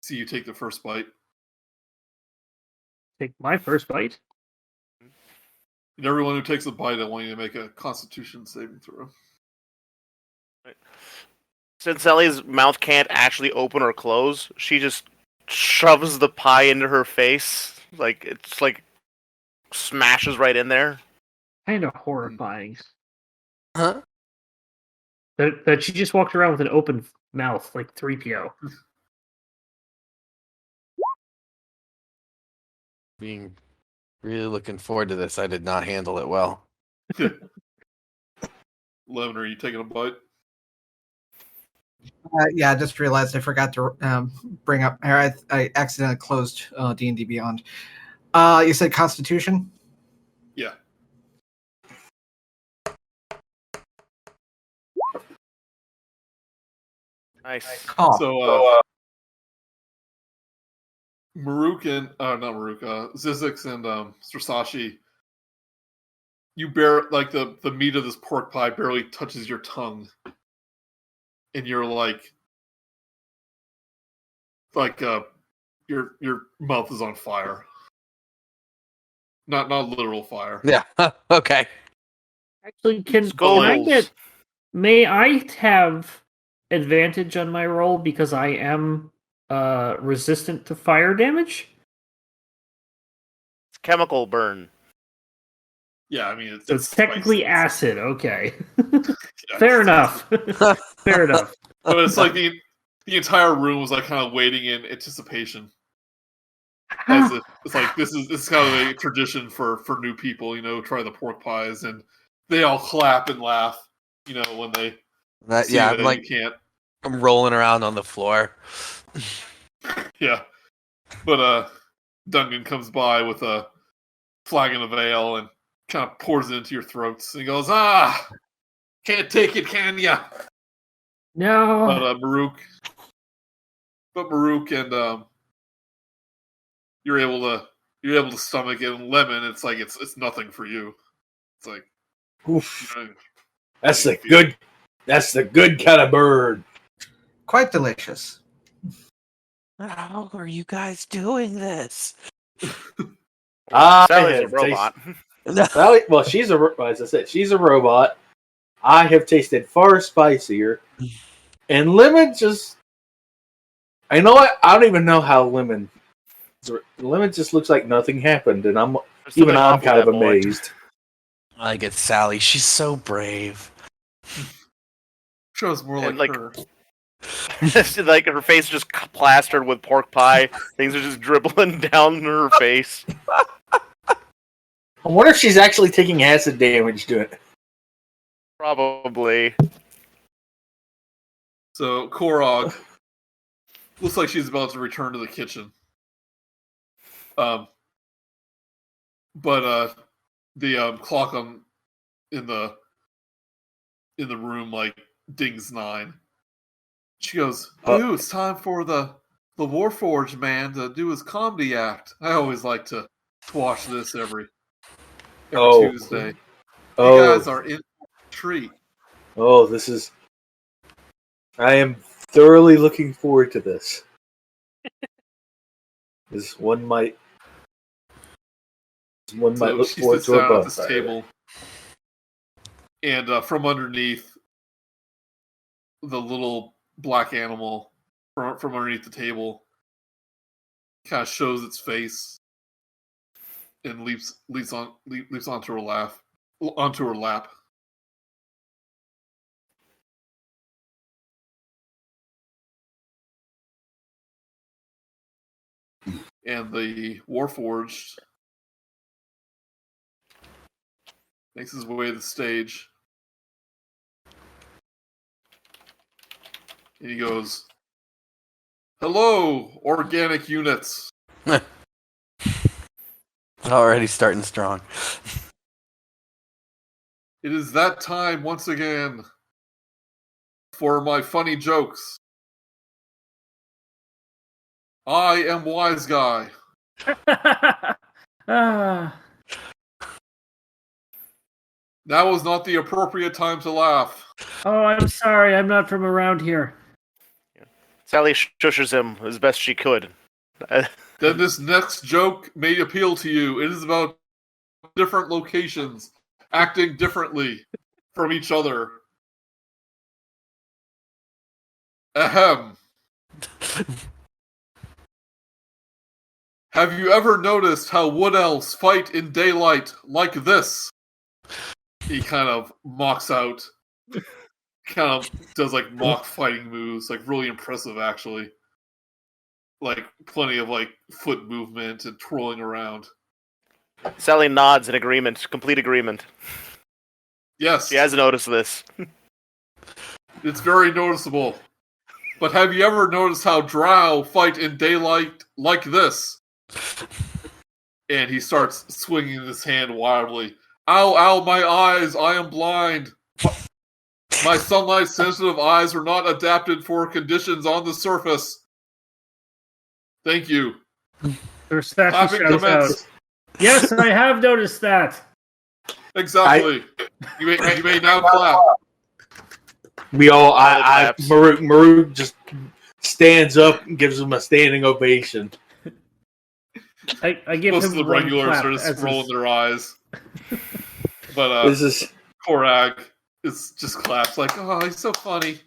see you take the first bite. Take my first bite. And everyone who takes a bite, I want you to make a Constitution saving throw. Since Sally's mouth can't actually open or close, she just shoves the pie into her face. It's like smashes right in there. Kind of horrifying. Huh? That she just walked around with an open mouth like 3PO. Being really looking forward to this. I did not handle it well. Lemon, are you taking a bite? Yeah, I just realized I forgot to bring up. I accidentally closed D&D Beyond. You said Constitution? Yeah. Nice. Oh, So, Murook and not Murook, Zyzzyx and Zorsashi, you like the meat of this pork pie barely touches your tongue, and you're like your mouth is on fire. Not literal fire. Yeah. Okay. Actually, can Skulls. I get? May I have advantage on my roll because I am resistant to fire damage? It's chemical burn. Yeah, I mean So it's technically spicy. acid. Okay, Yeah, fair it's- enough. Fair enough. But it's like the entire room was like kind of waiting in anticipation. As if it's like this is kind of a tradition for new people, try the pork pies, and they all clap and laugh, when they see Yeah, that I'm like, you can't. I'm rolling around on the floor. Yeah, but Duncan comes by with a flagon of ale and kind of pours it into your throats, and he goes, can't take it, can ya?" No. But Murook and you're able to stomach it. And Lemon, it's like it's nothing for you. It's like, Oof. you know, That's you the feel good. That's the good kind of bird. quite delicious. How are you guys doing this? I Sally's a have robot. Sally, well, as I said, she's a robot. I have tasted far spicier, and lemon just. You know what? I don't even know how lemon just looks like nothing happened, and I'm There's something kind off with of that boy. amazed. I get Sally. She's so brave. Shows more And, like her. like her face just plastered with pork pie. Things are just dribbling down her face. I wonder if she's actually taking acid damage to it. Probably. So Korog looks like she's about to return to the kitchen. But the clock in the room like dings 9. She goes, "Ooh, it's time for the Warforged man to do his comedy act. I always like to watch this every Tuesday. You guys are in for a treat." Oh, this is. I am thoroughly looking forward to this. This one might look she forward sits to a down at this bonfire. table, and from underneath the little black animal from underneath the table kind of shows its face and leaps onto her lap. And the Warforged makes his way to the stage. And he goes, "Hello, organic units." Already starting strong. It is that time once again for my funny jokes. I am Wise Guy. Ah, That was not the appropriate time to laugh. oh, I'm sorry. I'm not from around here. Sally shushes him as best she could. Then this next joke may appeal to you. It is about different locations acting differently from each other. Ahem. Have you ever noticed how wood elves fight in daylight like this? He kind of mocks out, kind of does like mock fighting moves, like really impressive actually. Like plenty of like foot movement and twirling around. Sally nods in agreement, complete agreement. Yes, She has noticed this. it's very noticeable. But have you ever noticed how drow fight in daylight like this? And he starts swinging his hand wildly. Ow, ow, my eyes, I am blind. My sunlight-sensitive eyes are not adapted for conditions on the surface. Thank you. Zorsashi Clapping shouts out. commence. Yes, I have noticed that. Exactly. You may now clap. We all, Claps. Murook just stands up and gives him a standing ovation. I give Most him of the one regulars clap are just as rolling his- their eyes. But This is Korag is just claps like, "Oh, he's so funny.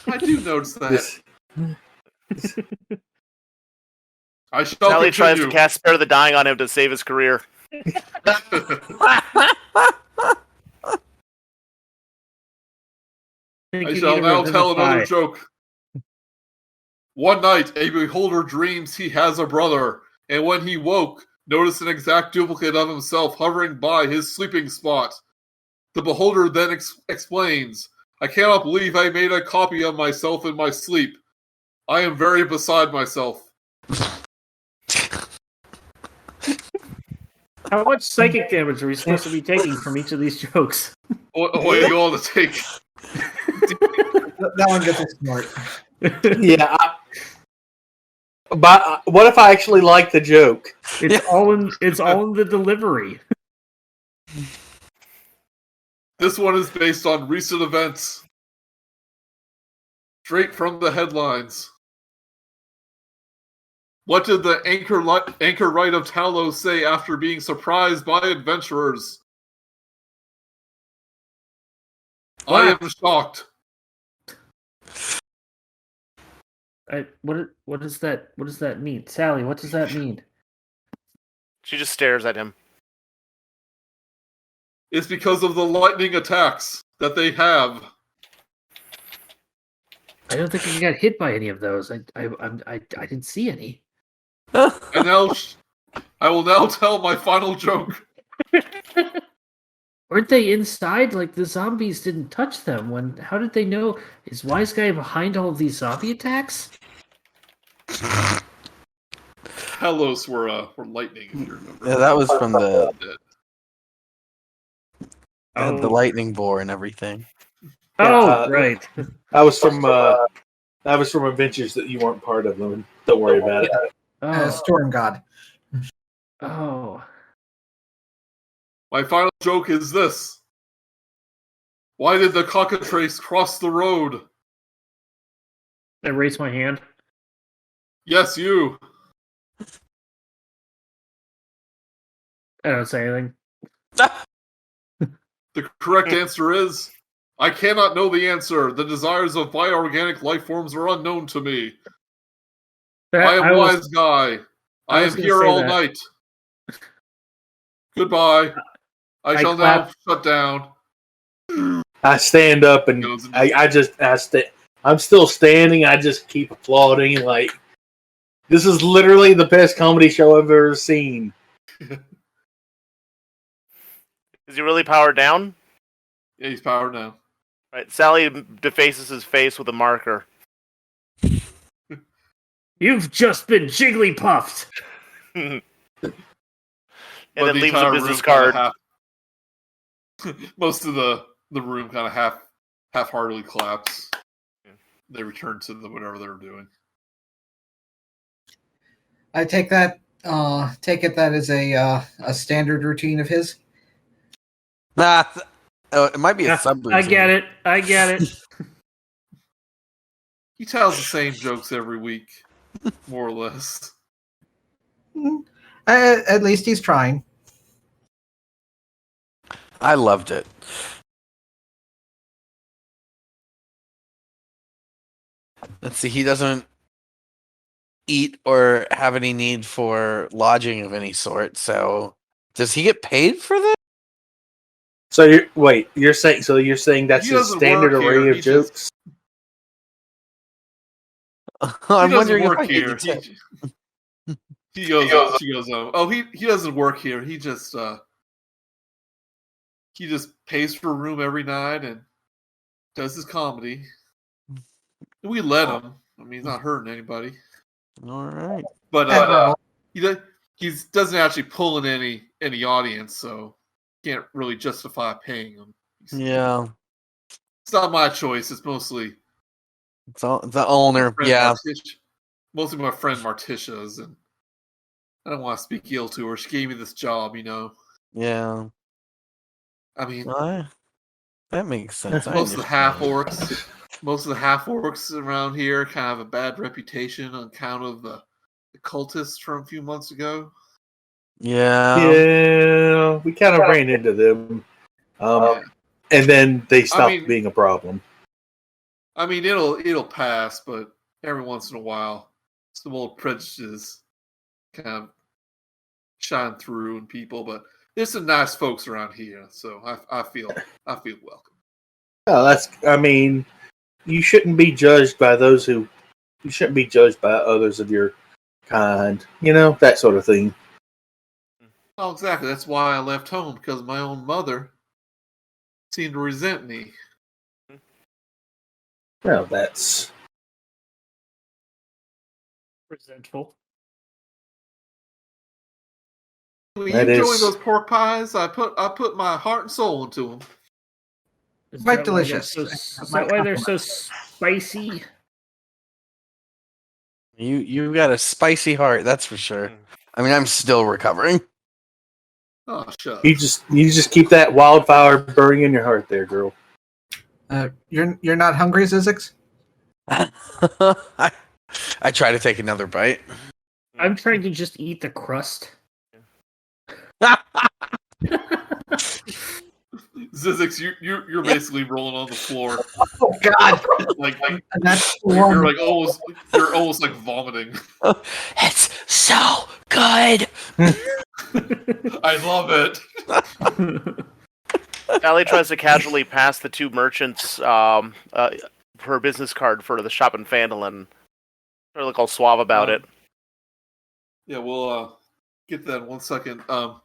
I do notice that." this. I shall Sally tries to continue. cast Spare the Dying on him to save his career. think I you shall need a now tell another Revivify. joke. One night, a beholder dreams he has a brother, and when he woke, noticed an exact duplicate of himself hovering by his sleeping spot. The beholder then explains, "I cannot believe I made a copy of myself in my sleep. I am very beside myself." How much psychic damage are we supposed to be taking from each of these jokes? What are you all to take? That one gets us smart. Yeah. But what if I actually like the joke? It's all in the delivery. This one is based on recent events. Straight from the headlines. What did the anchor right of Talos say after being surprised by adventurers? What? I am shocked. What does that mean? Sally, what does that mean? She just stares at him. It's because of the lightning attacks that they have. I don't think I got hit by any of those. I didn't see any. And now I will now tell my final joke. Weren't they inside? Like the zombies didn't touch them. How did they know? Is Wise Guy behind all of these zombie attacks? Hellos were lightning, if you remember. Yeah, that was from the Oh. lightning bore and everything. Oh, right. I was from adventures that you weren't part of, Lemon. Don't worry about it. Oh. Storm God. Oh. My final joke is this. Why did the cockatrice cross the road? I raise my hand. Yes, you. I don't say anything. The correct answer is, I cannot know the answer. The desires of bioorganic life forms are unknown to me. I am a wise guy. I am here all night. Goodbye. I shall now shut down. I stand up and I'm still standing. I just keep applauding. Like, this is literally the best comedy show I've ever seen. Is he really powered down? Yeah, he's powered down. Right. Sally defaces his face with a marker. You've just been jigglypuffed. And But then leaves a entire business room card. Most of the room kind of half-heartedly claps. They return to whatever they were doing. I take that. Take it that is a standard routine of his. Nah, it might be a sub. I get it. He tells the same jokes every week, more or less. At least he's trying. I loved it. Let's see. He doesn't eat or have any need for lodging of any sort. So, does he get paid for this? So you're saying that's He his doesn't standard work array here, of he jokes? I'm He wondering doesn't if I work get here. the tip. She goes, oh, he doesn't work here. He just pays for a room every night and does his comedy. And we let him. I mean, he's not hurting anybody. All right. But he doesn't actually pull in any audience, so can't really justify paying him. Yeah. It's not my choice. It's mostly It's the owner. Yeah. Mostly my friend Marticia's, and I don't want to speak ill to her. She gave me this job, you know. Yeah. I mean, that makes sense. most of the half orcs around here kind of have a bad reputation on account of the cultists from a few months ago. Yeah, we kind of ran into them, and then they stopped being a problem. I mean, it'll pass, but every once in a while, some old prejudices kind of shine through in people. But there's some nice folks around here, so I feel welcome. Oh, you shouldn't be judged by you shouldn't be judged by others of your kind. You know, that sort of thing. Oh, exactly. That's why I left home, because my own mother seemed to resent me. Well, that's resentful. When you enjoy those pork pies, I put my heart and soul into them. Quite delicious. Is that why they're so spicy? You got a spicy heart, that's for sure. I mean, I'm still recovering. Oh, shut up. You just keep that wildfire burning in your heart, there, girl. You're not hungry, Zyzzyx? I try to take another bite. I'm trying to just eat the crust. Zyzzyx, you're basically rolling on the floor, Oh God! like That's you're like almost like vomiting. It's so good. I love it. Sally tries to casually pass the two merchants her business card for the shop in Phandalin. They look all suave about it. Yeah, we'll get that in 1 second. The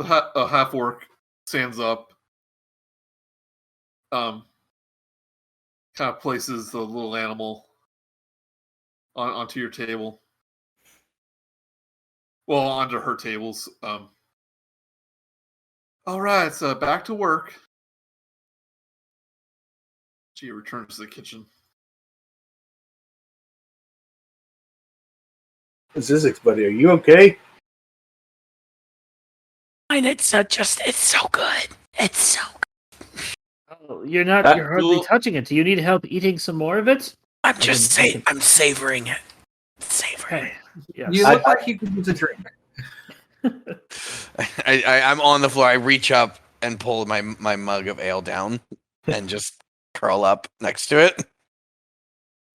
half orc stands up, kind of places the little animal onto your table. Well, onto her tables. All right, so back to work. She returns to the kitchen. Zyzzyx, buddy, are you okay? And it's so good. It's so good. Oh, you're hardly Cool. touching it. Do you need help eating some more of it? I'm savoring it. Okay. Yes. You look like you could use a drink. I'm on the floor. I reach up and pull my mug of ale down and just curl up next to it.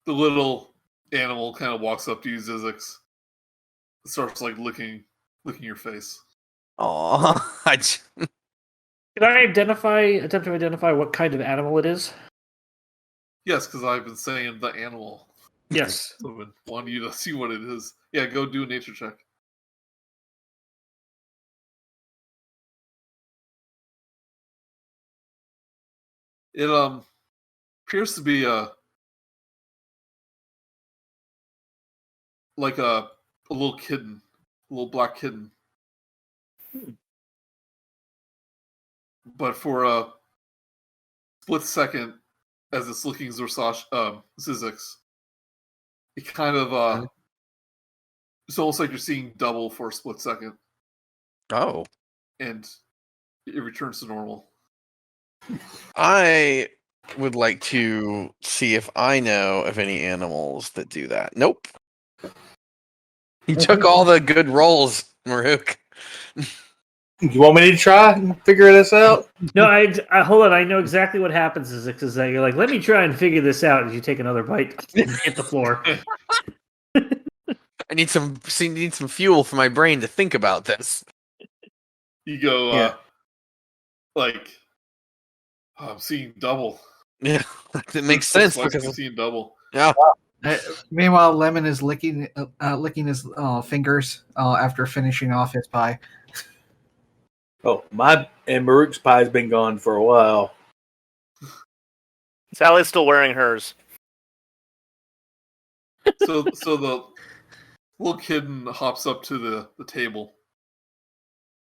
The little animal kind of walks up to you, Zyzzyx. Starts like licking your face. Aw. Can I attempt to identify what kind of animal it is? Yes, because I've been saying the animal. Yes. I've been wanting you to see what it is. Yeah, go do a nature check. It appears to be like a little kitten, a little black kitten. But for a split second, as it's looking Zorsashi, Zyzzyx, it kind of it's almost like you're seeing double for a split second, Oh. and it returns to normal. I would like to see if I know of any animals that do that. Nope. You took all the good rolls, Murook. You want me to try and figure this out? No, I hold on. I know exactly what happens. Is that you're like, let me try and figure this out. As you take another bite, and hit the floor. I need some fuel for my brain to think about this. You go Yeah. like, I'm seeing double. Yeah, it makes So sense twice because I'm seeing double. yeah. Meanwhile, Lemon is licking his fingers after finishing off his pie. Oh, and Murook's pie's been gone for a while. Sally's still wearing hers. So the little kitten hops up to the table,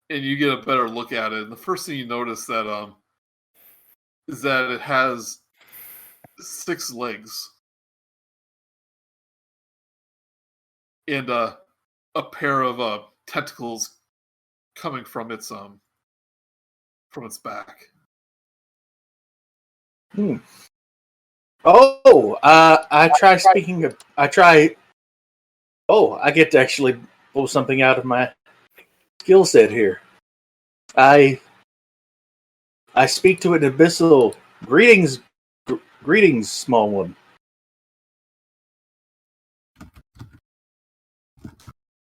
and you get a better look at it. And the first thing you notice that is that it has 6 legs and a pair of tentacles coming from its back. Oh, I try speaking of. Oh, I get to actually pull something out of my skill set here. I speak to an abyssal. Greetings, greetings, small one.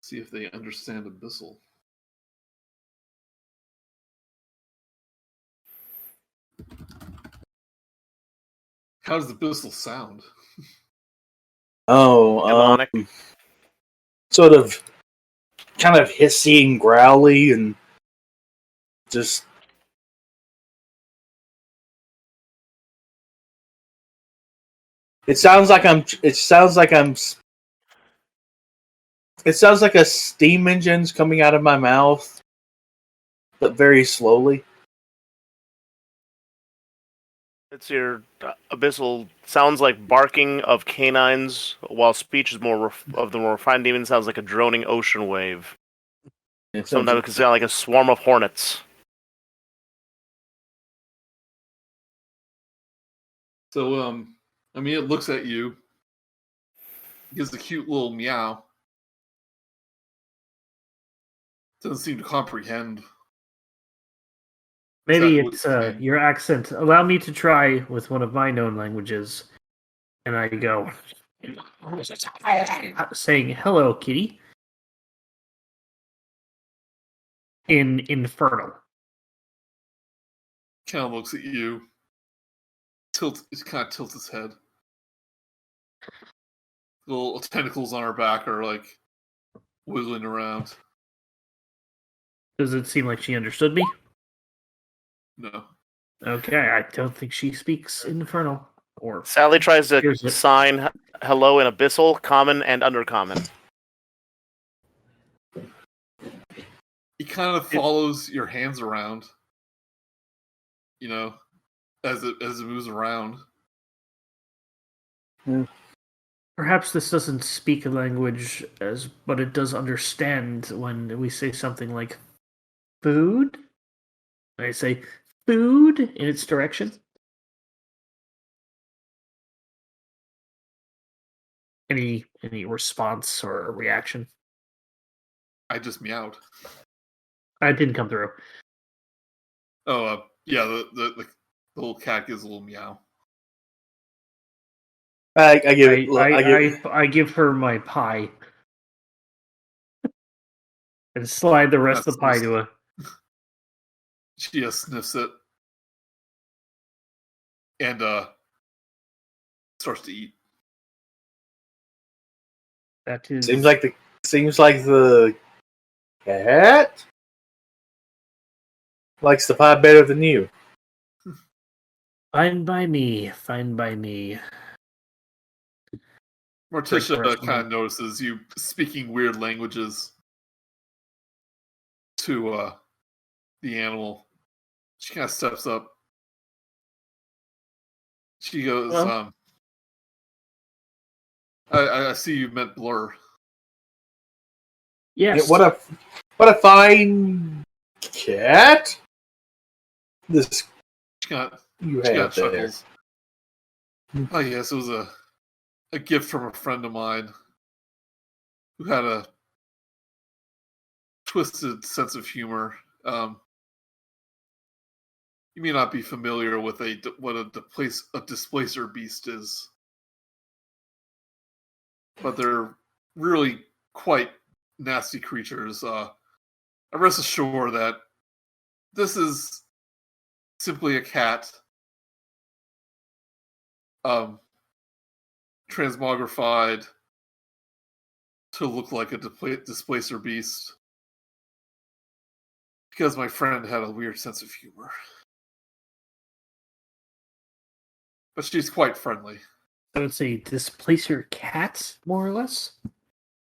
See if they understand abyssal. How does abyssal sound? Oh, Demonic. sort of, kind of hissy and growly, and just. It sounds like a steam engine's coming out of my mouth, but very slowly. It's your abyssal sounds like barking of canines, while speech is more of the more refined demon sounds like a droning ocean wave. Sometimes it can sound like a swarm of hornets. So I mean, it looks at you, gives a cute little meow, Doesn't seem to comprehend. Maybe exactly it's what you're saying. your accent. Allow me to try with one of my known languages. And I go, saying, hello, kitty. In Infernal. Kind of looks at you. It kind of tilts his head. The little tentacles on her back are like wiggling around. Does it seem like she understood me? No. Okay, I don't think she speaks Infernal. Or Sally tries to hears it. sign hello in Abyssal, Common, and Undercommon. He kind of follows your hands around. You know, as it moves around. Perhaps this doesn't speak a language, but it does understand when we say something like food. I say food in its direction. Any response or reaction? I just meowed. I didn't come through. Oh, yeah, the little cat gives a little meow. I give it. I give her my pie and slide the rest of the pie to her. She just sniffs it and starts to eat. That is Seems like the cat likes the pie better than you. fine by me. Fine by me. Morticia kind of notices you speaking weird languages to the animal. She kind of steps up. She goes, Hello? I see you meant blur. Yes. What a fine cat. This She kind you of have there. chuckles. Oh yes, it was a gift from a friend of mine who had a twisted sense of humor. You may not be familiar with what a displacer beast is, but they're really quite nasty creatures. I rest assured that this is simply a cat transmogrified to look like a displacer beast because my friend had a weird sense of humor. But she's quite friendly. I would say displacer cat, more or less.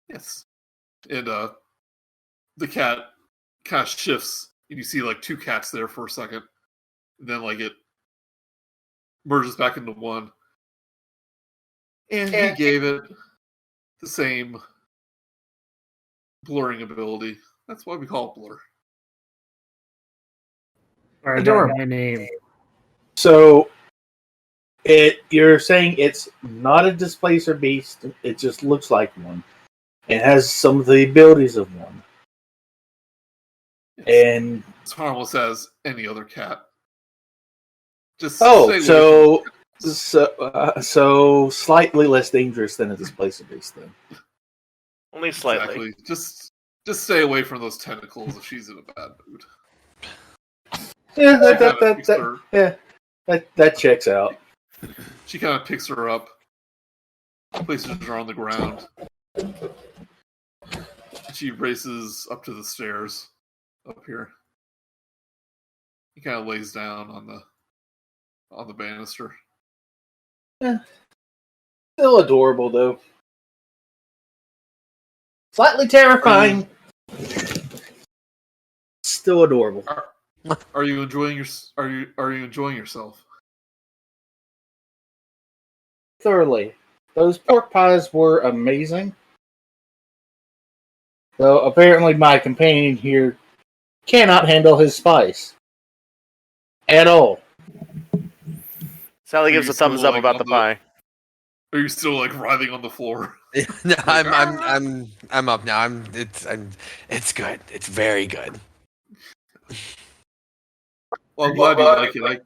Yes. And the cat kind of shifts, and you see like two cats there for a second. And then like it merges back into one. And he gave it the same blurring ability. That's why we call it blur. Or Adorable. my name. So you're saying it's not a displacer beast, it just looks like one. It has some of the abilities of one. Yes. And As harmless as any other cat. Just so slightly less dangerous than a displacer beast then. Only slightly. Exactly. Just stay away from those tentacles if she's in a bad mood. Yeah, She that checks out. She kind of picks her up, places her on the ground. She races up to the stairs up here. He kind of lays down on the banister. Yeah. Still adorable though. Slightly terrifying. Still adorable. Are you enjoying yourself? Thoroughly. Those pork pies were amazing. Though apparently my companion here cannot handle his spice. At all. Sally gives a thumbs up about the pie. Are you still like writhing on the floor? No, Like, I'm up now. It's good. It's very good. Well, I'm glad you like it.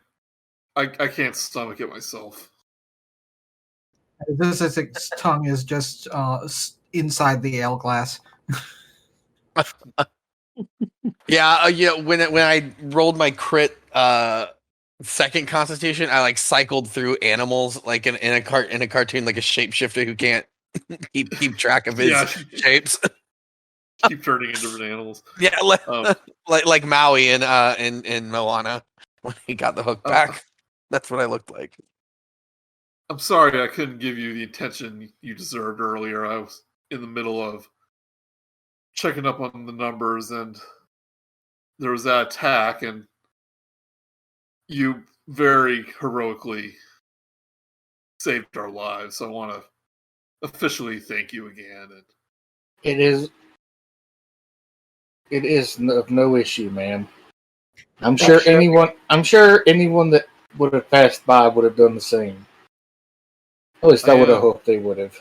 I can't stomach it myself. Zyzzyx's tongue is just inside the ale glass. Yeah. When I rolled my crit second constitution, I like cycled through animals like in a cartoon, like a shapeshifter who can't keep track of his Yeah, shapes. keep turning into different animals. Yeah, like Maui in Moana when he got the hook back. That's what I looked like. I'm sorry I couldn't give you the attention you deserved earlier. I was in the middle of checking up on the numbers, and there was that attack, and you very heroically saved our lives. So I want to officially thank you again. And It is of no issue, man. I'm sure anyone that would have passed by would have done the same. At least I would have hoped they would have.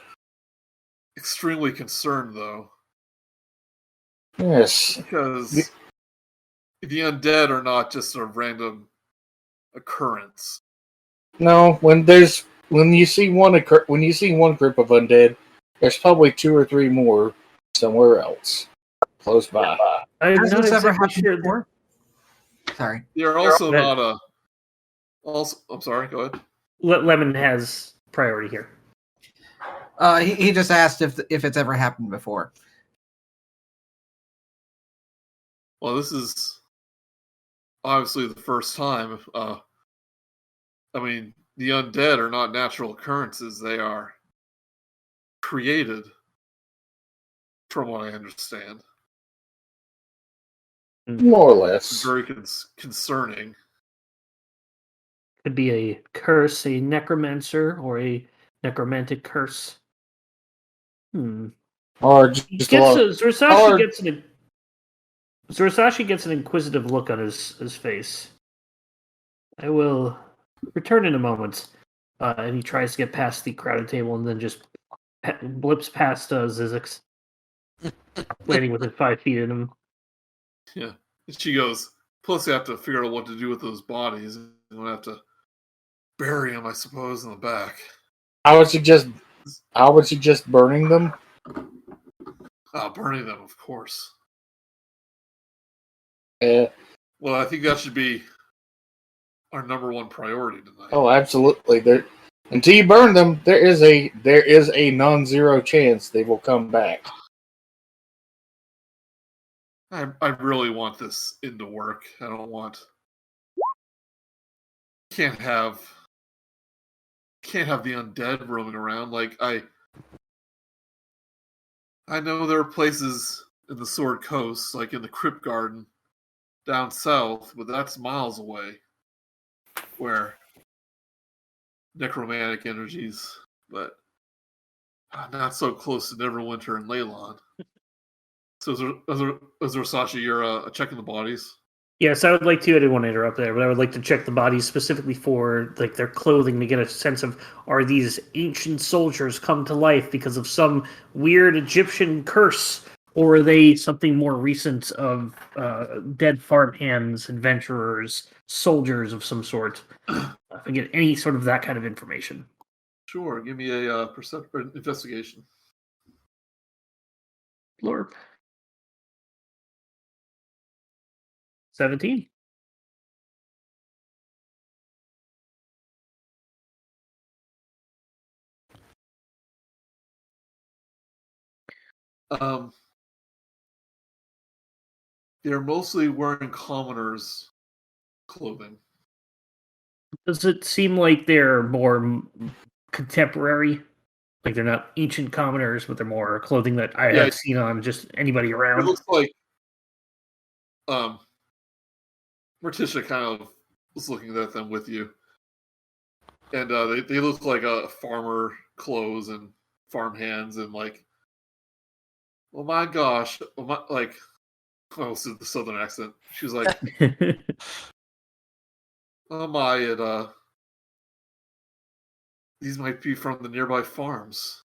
extremely concerned, though. Yes. Because the undead are not just a random occurrence. No, when you see one group of undead, there's probably 2 or 3 more somewhere else, close by. I'm Has not this ever exactly happened sure. before? Sorry. They are also That- not a. Also, I'm sorry. Go ahead. Lemon has priority here. He just asked if it's ever happened before. Well, this is obviously the first time. I mean, the undead are not natural occurrences; they are created, from what I understand. More or less. Very concerning. Could be a curse, a necromancer, or a necromantic curse. Or just a lot. Zorsashi gets an inquisitive look on his face. I will return in a moment. And he tries to get past the crowded table and then just blips past Zyzzyx, landing within 5 feet of him. Yeah. And she goes, plus, you have to figure out what to do with those bodies. You don't have to bury them, I suppose, in the back. I would suggest burning them. Burning them, of course. Well, I think that should be our number one priority tonight. Oh, absolutely. Until you burn them, there is a non-zero chance they will come back. I really want this into work. I don't want. Can't have the undead roaming around. Like I know there are places in the Sword Coast, like in the Crypt Garden down south, but that's miles away, where necromantic energies, but not so close to Neverwinter and Leyland. So, Zorsashi, you're checking the bodies? Yes, I would like to. I didn't want to interrupt there, but I would like to check the bodies specifically for like their clothing to get a sense of, are these ancient soldiers come to life because of some weird Egyptian curse, or are they something more recent of dead farmhands, adventurers, soldiers of some sort? If I get any sort of that kind of information. Sure. Give me a investigation. Blurb. 17. They're mostly wearing commoners' clothing. Does it seem like they're more contemporary? Like they're not ancient commoners, but they're more clothing that I have seen on just anybody around? It looks like Morticia kind of was looking at them with you. And they look like farmer clothes and farm hands and like, oh my gosh, like, oh, this is the southern accent. She was like, oh my, these might be from the nearby farms.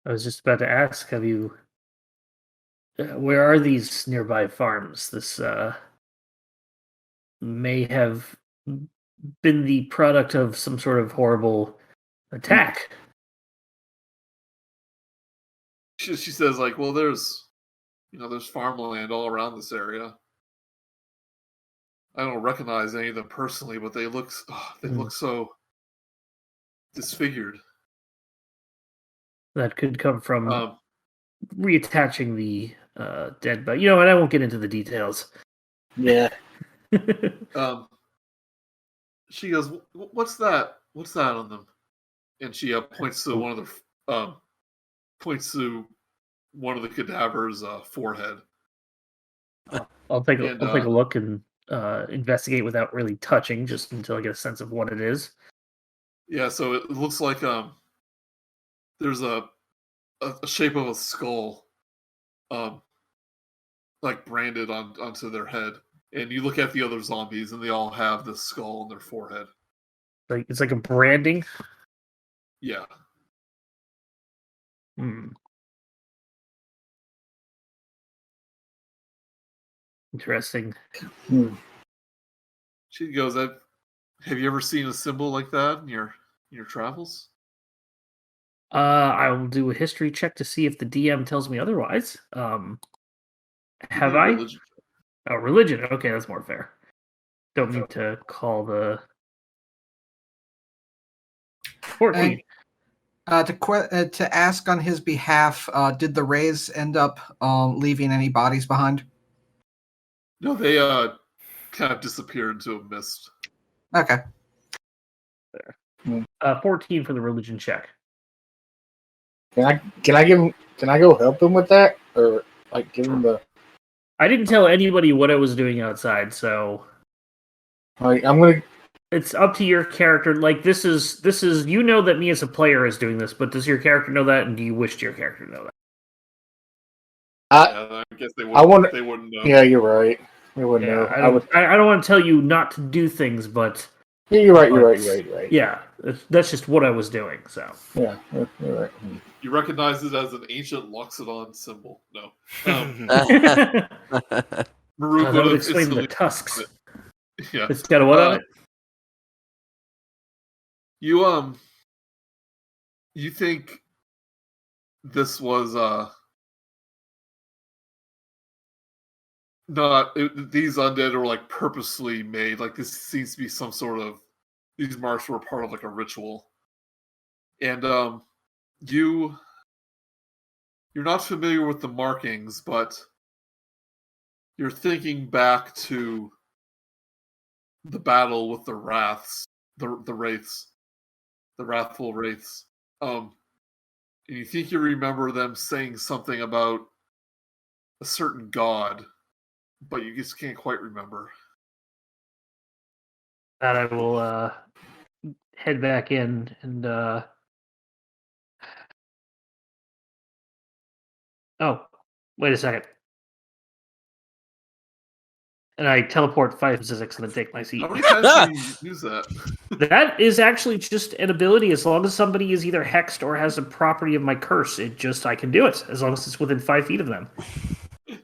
I was just about to ask, have you... where are these nearby farms? This may have been the product of some sort of horrible attack. She says, like, well, there's farmland all around this area. I don't recognize any of them personally, but they look so disfigured. That could come from reattaching the dead body. You know what? I won't get into the details. Yeah. She goes, "What's that? What's that on them?" And she points to one of the cadaver's forehead. I'll take a look and investigate without really touching, just until I get a sense of what it is. Yeah, so it looks like there's a shape of a skull, like branded onto their head. And you look at the other zombies, and they all have this skull on their forehead. Like it's like a branding. Yeah. Interesting. She goes, "Have you ever seen a symbol like that in your travels?" I will do a history check to see if the DM tells me otherwise. Have I? Religion. Oh, religion. Okay, that's more fair. Don't need to call the 14. To ask on his behalf, did the Rays end up leaving any bodies behind? No, they kind of disappeared into a mist. Okay. There. 14 for the religion check. Can I go help him with that, or like give him the? I didn't tell anybody what I was doing outside, so Like, I'm gonna. It's up to your character. Like this is you know that me as a player is doing this, but does your character know that, and do you wish your character to know that? I guess they wouldn't. They wouldn't know. Yeah, you're right. They wouldn't know. I don't want to tell you not to do things, but yeah, you're right. You're right. Yeah, that's just what I was doing. So yeah, you're right. You recognize it as an ancient Loxodon symbol. No. Murook that would explain the tusks. Yeah. It's got a what on it? You think this was these undead are like purposely made, like this seems to be some sort of, these marks were part of like a ritual. And you're not familiar with the markings, but you're thinking back to the battle with the wraiths, the wraiths, the wrathful wraiths. And you think you remember them saying something about a certain god, but you just can't quite remember. That I will head back in and oh, wait a second. And I teleport 5 Zyzzyx and then take my seat. How many times do you use that? That is actually just an ability. As long as somebody is either hexed or has a property of my curse, I can do it as long as it's within 5 feet of them.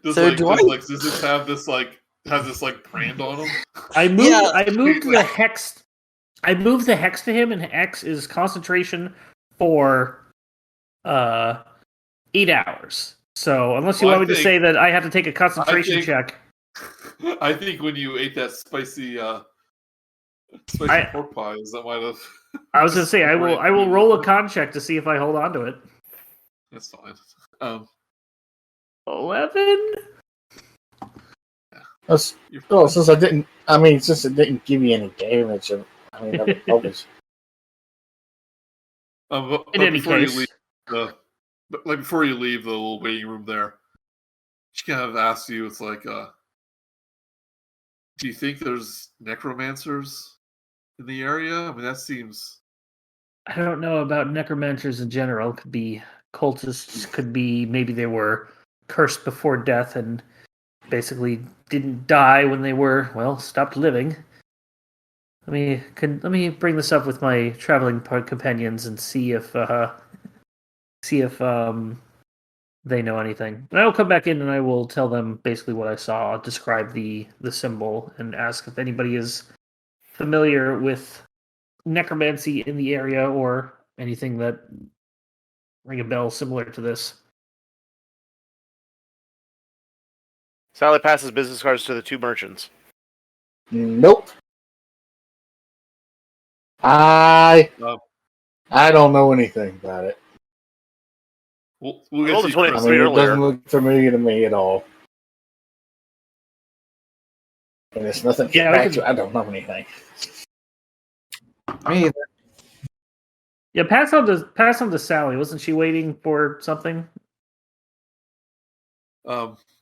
Does Zyzzyx have this brand on him? I moved the hex. I moved the hex to him, and hex is concentration for 8 hours. So unless you want me to say that I have to take a concentration check. I think when you ate that spicy pork pies, that might have. I was going to say I will roll a con check to see if I hold on to it. That's fine. 11. Since it didn't give you any damage, that was in any case, before you leave the little waiting room there, she kind of asks you, it's like, do you think there's necromancers in the area? I mean, that seems... I don't know about necromancers in general. Could be cultists, could be maybe they were cursed before death and basically didn't die when they were, stopped living. Let me bring this up with my traveling companions and see if see if they know anything. And I will come back in and I will tell them basically what I saw, describe the symbol, and ask if anybody is familiar with necromancy in the area or anything that ring a bell similar to this. Sally passes business cards to the two merchants. Nope. I don't know anything about it. We'll I get rolled a you, 20 Chris. I mean, it earlier. doesn't look familiar to me at all. And it's nothing. Yeah, I don't know anything. Me either. Yeah, pass on to Sally. Wasn't she waiting for something?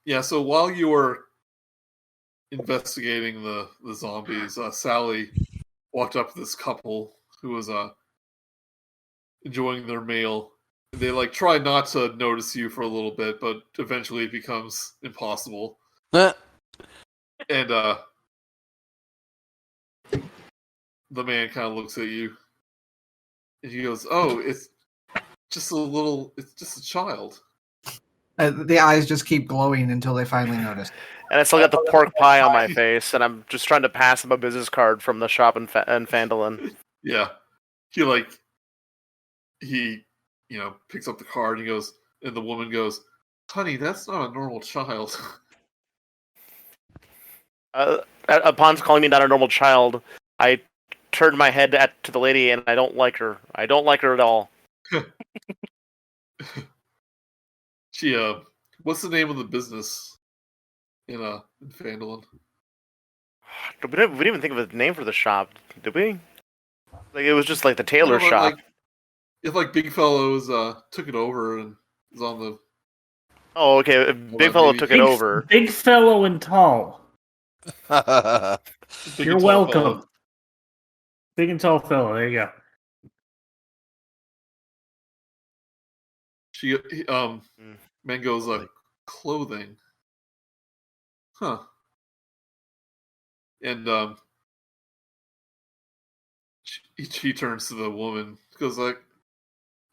Yeah, so while you were investigating the zombies, Sally walked up to this couple who was enjoying their meal. They try not to notice you for a little bit, but eventually it becomes impossible. And the man kind of looks at you, and he goes, "Oh, it's just a child." The eyes just keep glowing until they finally notice. And I still got the pork pie on my face, and I'm just trying to pass him a business card from the shop in Fandolin. Yeah, he picks up the card and he goes, and the woman goes, "Honey, that's not a normal child." Upon calling me not a normal child, I turned my head to the lady, and I don't like her. I don't like her at all. She what's the name of the business in Fandolin? We didn't even think of a name for the shop, did we? It was just the tailor shop. If Big Fellows took it over and is on the. Oh, okay. If Big Fellow took it over. Big Fellow and Tall. You're welcome. Fellow. Big and Tall Fellow. There you go. Man goes clothing. Huh. And she turns to the woman, goes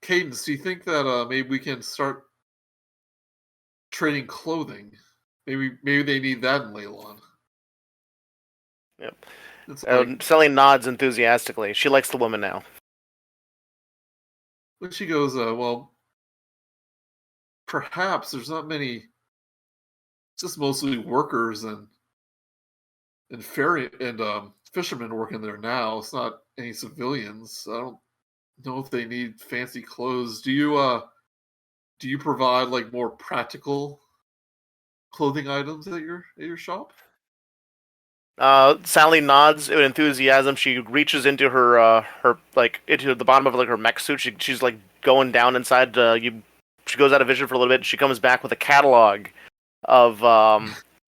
Cadence, do you think that maybe we can start trading clothing? Maybe they need that in Leylon. Yep. Sally nods enthusiastically. She likes the woman now. When she goes, well, perhaps there's not many. It's just mostly workers and ferry and fishermen working there now. It's not any civilians. I don't know if they need fancy clothes. Do you provide more practical clothing items at your shop? Sally nods with enthusiasm. She reaches into her into the bottom of her mech suit. She's going down inside. She goes out of vision for a little bit. She comes back with a catalog of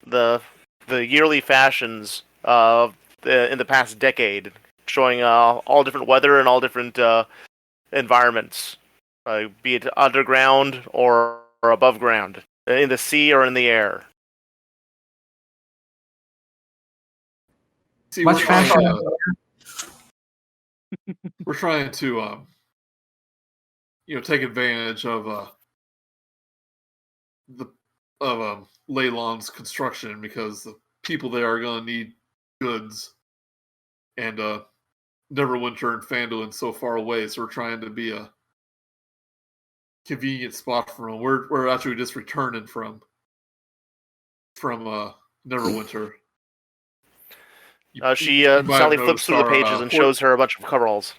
the yearly fashions in the past decade, showing all different weather and all different environments, be it underground or above ground, in the sea or in the air. See, Much fashion. We're trying to take advantage of Leylon's construction, because the people there are going to need goods, and Neverwinter and Fandolin so far away, so we're trying to be a convenient spot for them. We're actually just returning from Neverwinter. Sally flips through the pages and shows her a bunch of coveralls.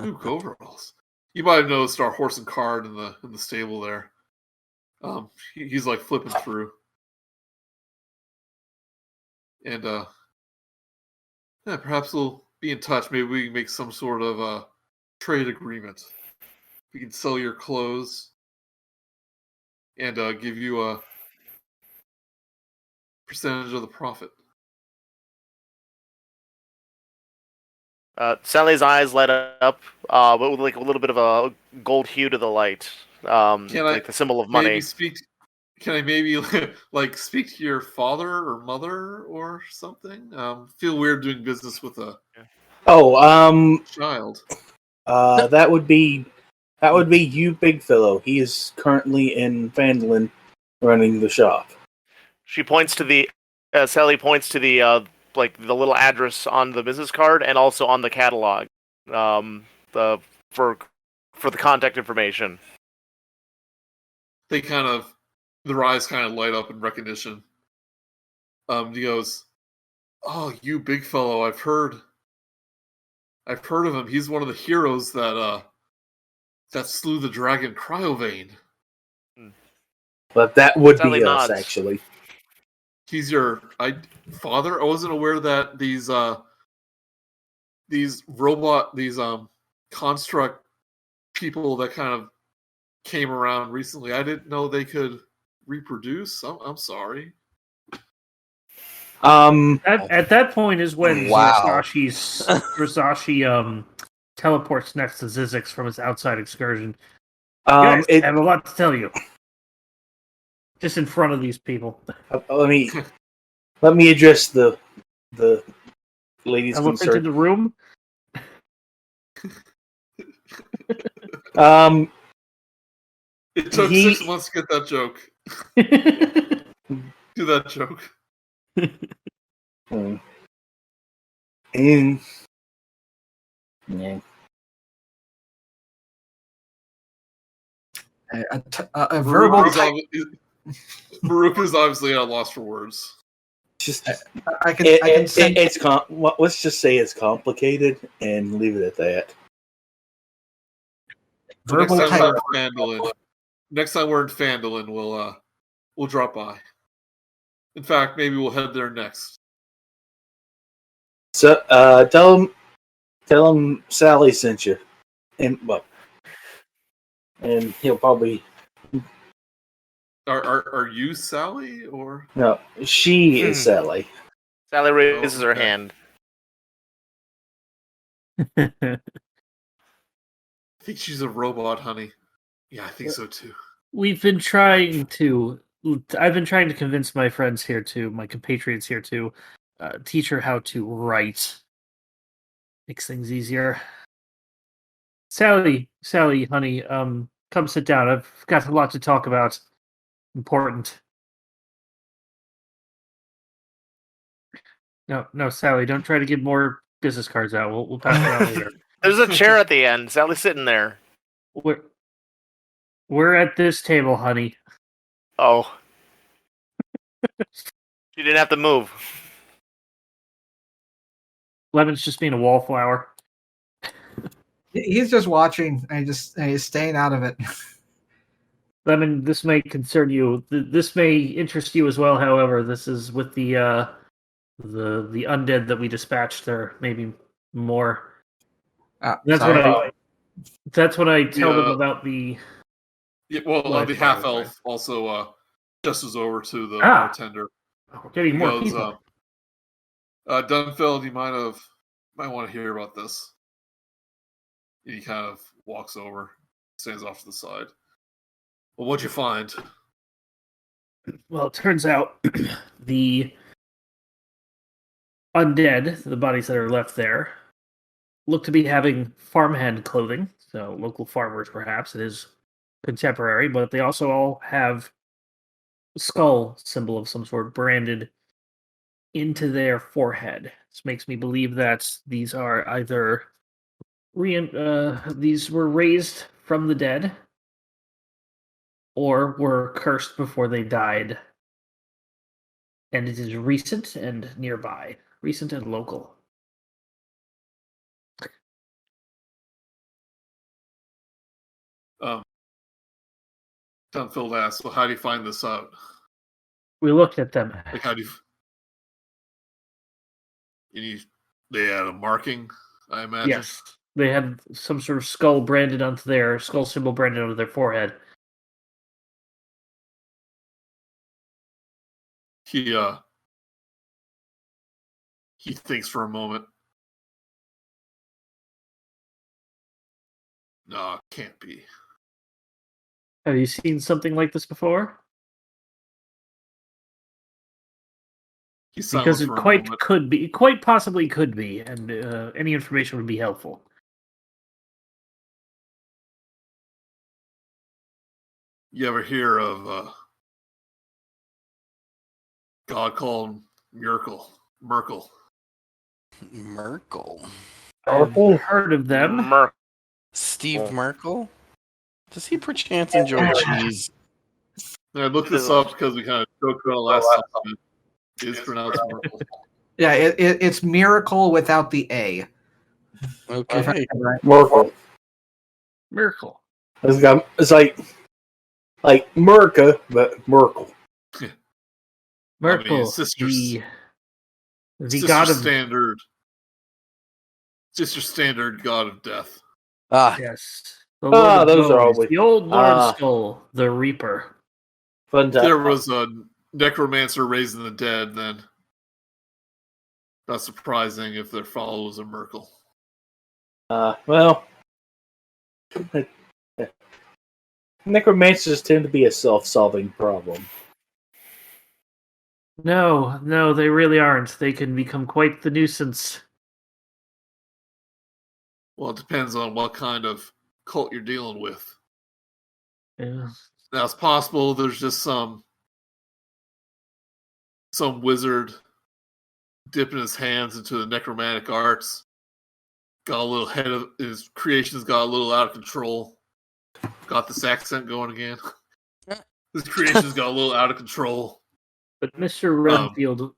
Ooh, coveralls. You might have noticed our horse and cart in the stable there. He's flipping through, and perhaps we'll be in touch. Maybe we can make some sort of trade agreement. We can sell your clothes and give you a percentage of the profit. Sally's eyes light up, but with a little bit of a gold hue to the light, the symbol of money. Can I maybe speak to your father or mother or something? Feel weird doing business with a child. That would be you, big fellow. He is currently in Fandolin, running the shop. She points to the Sally points to the like the little address on the business card and also on the catalog, the for the contact information. They kind of, their eyes kind of light up in recognition. He goes, "Oh, you big fellow! I've heard of him. He's one of the heroes that slew the dragon Cryovane. But that would Sally be us, nods. actually. He's your father. I wasn't aware that these construct people that kind of came around recently. I didn't know they could reproduce. I'm sorry." At that point is when Wow. Zorsashi teleports next to Zyzzyx from his outside excursion. Um, Guys, I have a lot to tell you. Just in front of these people. let me address the ladies I looked into concerned. the room. It took 6 months to get that joke. Do that joke. And yeah. A verbal. Murook is obviously at a loss for words. Just I can sense. let's just say it's complicated and leave it at that. Verbal Next time we're in type. Fandolin, we'll drop by. In fact, maybe we'll head there next. So tell him Sally sent you, and he'll probably. Are you Sally or No, she is Sally. Sally raises her hand. I think she's a robot, honey. Yeah, I think so too. I've been trying to convince my friends here my compatriots here to teach her how to write. Makes things easier. Sally, honey, come sit down. I've got a lot to talk about. Important. No, Sally, don't try to get more business cards out. We'll pass it out later. There's a chair at the end. Sally's sitting there. We're at this table, honey. Oh. You didn't have to move. Lemon's just being a wallflower. He's just watching and he's staying out of it. Lemon, this may concern you. This may interest you as well. However, this is with the undead that we dispatched. There, maybe more. That's what I tell them about the. Yeah, well, the half elf also gestures over to the bartender. We're getting more people. Dunfeld, you might want to hear about this. And he kind of walks over, stands off to the side. Well, what'd you find? Well, it turns out the undead, the bodies that are left there, look to be having farmhand clothing. So local farmers, perhaps. It is contemporary, but they also all have a skull symbol of some sort branded into their forehead. This makes me believe that these are either these were raised from the dead or were cursed before they died. And it is recent and nearby. Recent and local. Dunfield asks, well, how do you find this out? We looked at them. Like, how do they had a marking, I imagine? Yes. They had some sort of skull symbol branded onto their forehead. He thinks for a moment. No, it can't be. Have you seen something like this before? Because it quite possibly could be, and any information would be helpful. You ever hear of a god called Merkel? Merkel. I've Purple? heard of them. Merc. Steve Merkel? Does he perchance enjoy cheese? I looked this up because we kind of joked about it last time. It is pronounced Merkel. Yeah, it's miracle without the A. Okay. Merkel. Miracle. It's like Merca, but Merkel. Merkel, it's just the It's god just of standard. It's just your standard god of death. yes. The Lord of those are Bones, always the old Lord Skull, the Reaper. fun If there time. was a necromancer raising the dead, then not surprising if their follow was a Merkel. Well, necromancers tend to be a self-solving problem. No, they really aren't. They can become quite the nuisance. Well, it depends on what kind of cult you're dealing with. Yeah. Now, it's possible there's just some wizard dipping his hands into the necromantic arts. Got a little head of his creations got a little out of control. Got this accent going again. His creations got a little out of control. But Mr. Renfield,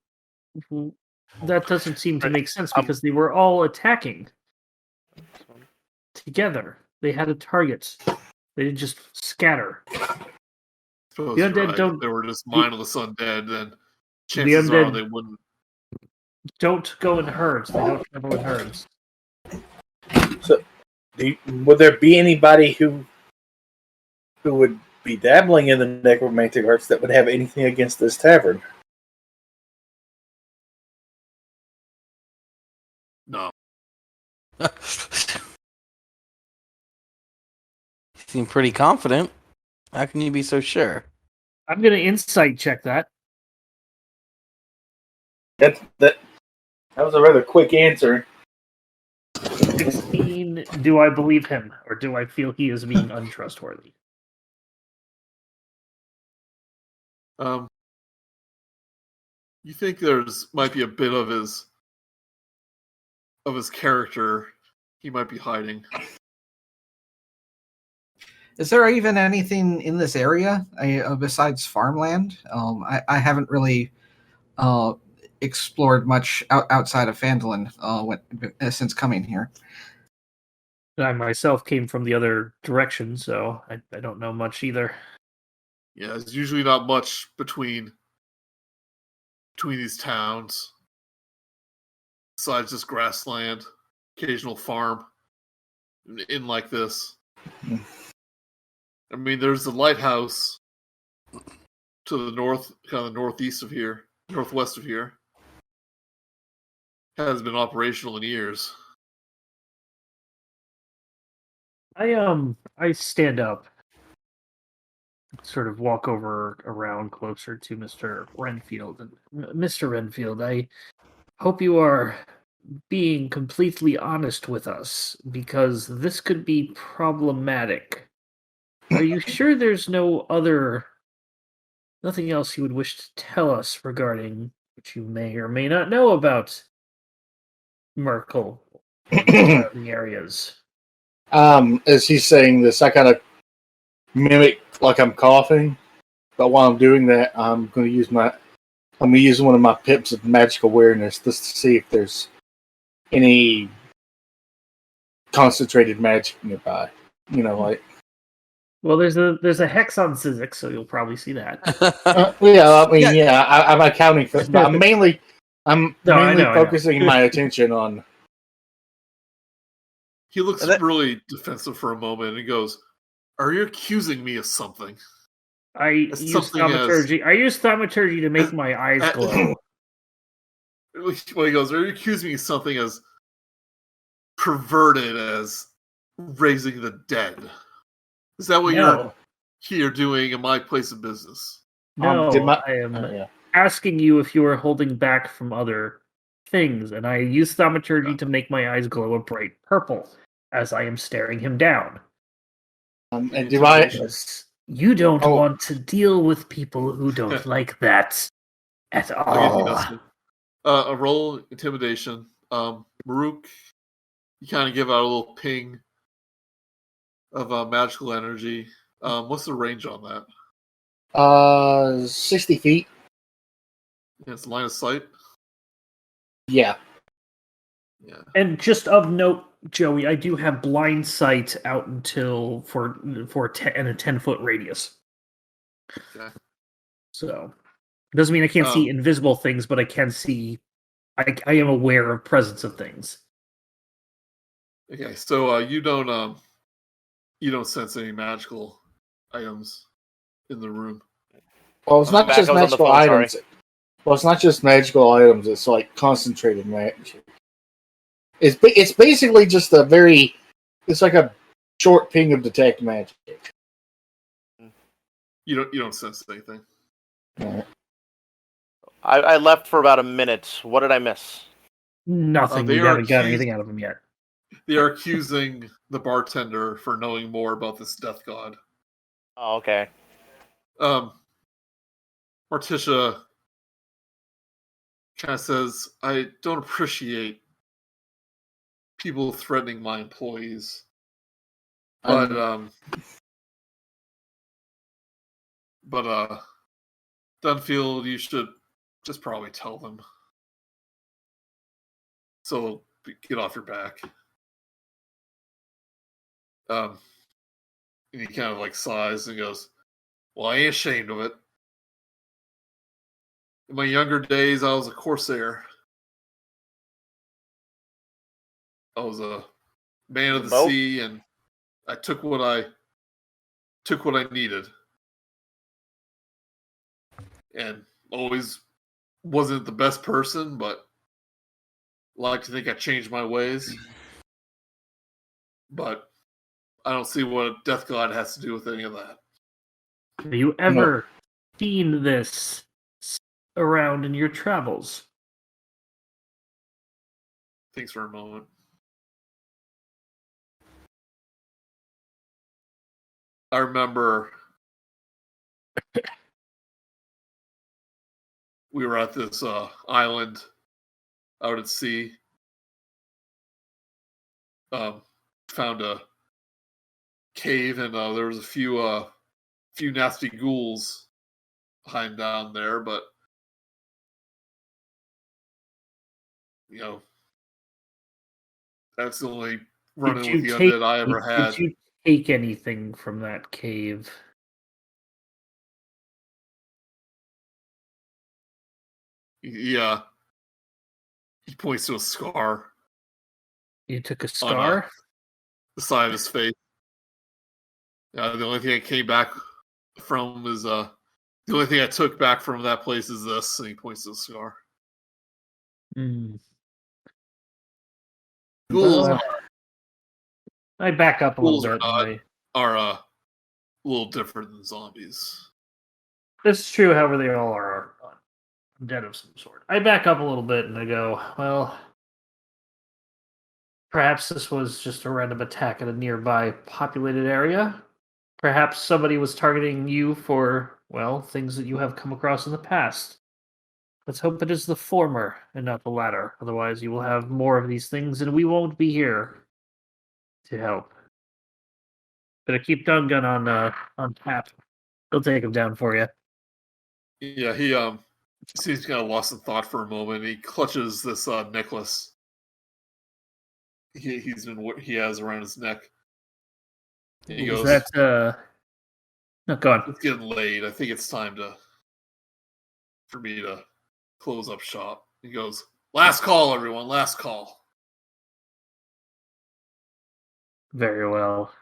that doesn't seem to make sense because they were all attacking together. They had a target. They didn't just scatter. Suppose The you're undead right. don't- If they were just mindless undead, then The chances are undead- they wouldn't. Don't go in herds. They don't travel in herds. Would there be anybody who would be dabbling in the necromantic arts that would have anything against this tavern? No. You seem pretty confident. How can you be so sure? I'm going to insight check that. That was a rather quick answer. 16, do I believe him? Or do I feel he is being untrustworthy? You think there's might be a bit of his character he might be hiding. Is there even anything in this area besides farmland? I haven't really explored much outside of Phandalin since coming here. I myself came from the other direction, so I don't know much either. Yeah, there's usually not much between these towns. Besides just grassland, occasional farm, in like this. I mean, there's the lighthouse to the north, kind of the northwest of here. Hasn't been operational in years. I stand up, sort of walk around closer to Mr. Renfield. And Mr. Renfield, I hope you are being completely honest with us, because this could be problematic. Are you sure there's nothing else you would wish to tell us regarding what you may or may not know about Merkel and surrounding areas? As he's saying this, I kind of mimic like I'm coughing, but while I'm doing that, I'm going to use one of my pips of magic awareness just to see if there's any concentrated magic nearby. Well, there's a hex on Zyzzyx, so you'll probably see that. I'm accounting for it, but I'm mainly focusing my attention on. He looks really defensive for a moment and he goes, "Are you accusing me of something?" I use thaumaturgy to make my eyes glow. Well, he goes, "Are you accusing me of something as perverted as raising the dead? Is that what you're here doing in my place of business?" No, I am asking you if you are holding back from other things, and I use thaumaturgy to make my eyes glow a bright purple as I am staring him down. And do I You don't Oh. want to deal with people who don't like that at I'll give you all. Dustin. A roll intimidation. Murook, you kind of give out a little ping of magical energy. What's the range on that? 60 feet. Yeah, it's line of sight. Yeah. Yeah. And just of note, Joey, I do have blind sight out until for in a 10-foot radius. Okay. So doesn't mean I can't see invisible things, but I can see. I am aware of presence of things. Okay, so you don't sense any magical items in the room. Well, it's not Back, just I was on the magical phone, sorry. items. Well, it's not just magical items. It's like concentrated magic. It's basically just a very. It's like a short ping of detect magic. You don't sense anything. Right. I left for about a minute. What did I miss? Nothing. They You are haven't got accused- anything out of him yet. They are accusing the bartender for knowing more about this death god. Oh, okay. Morticia kind of says, I don't appreciate people threatening my employees. But Dunfield, you should just probably tell them. So get off your back. And he kind of like sighs and goes, well, I ain't ashamed of it. In my younger days, I was a corsair. I was a man of the Boat? sea, and I took what I needed. And always wasn't the best person, but like to think I changed my ways. But I don't see what Death God has to do with any of that. Have you ever seen this around in your travels? Thanks for a moment. I remember we were at this island out at sea. Found a cave, and there was a few nasty ghouls hiding down there, but you know, that's the only run-in with the undead I ever had. Did you take anything from that cave? Yeah. He points to a scar. You took a scar? The side of his face. The only thing I came back from is the only thing I took back from that place is this, and he points to the scar. Mm. Ghouls Well, I back up a little ghouls bit. are a little different than zombies. This is true, however, they all are dead of some sort. I back up a little bit and I go, well, perhaps this was just a random attack at a nearby populated area. Perhaps somebody was targeting you for, well, things that you have come across in the past. Let's hope it is the former and not the latter. Otherwise, you will have more of these things and we won't be here to help. But keep Dungan on tap. He'll take him down for you. Yeah, he seems kind of lost in thought for a moment. He clutches this necklace he has around his neck. And he goes, No, go on. it's getting late. I think it's time for me to close up shop. He goes, last call, everyone. Last call. Very well.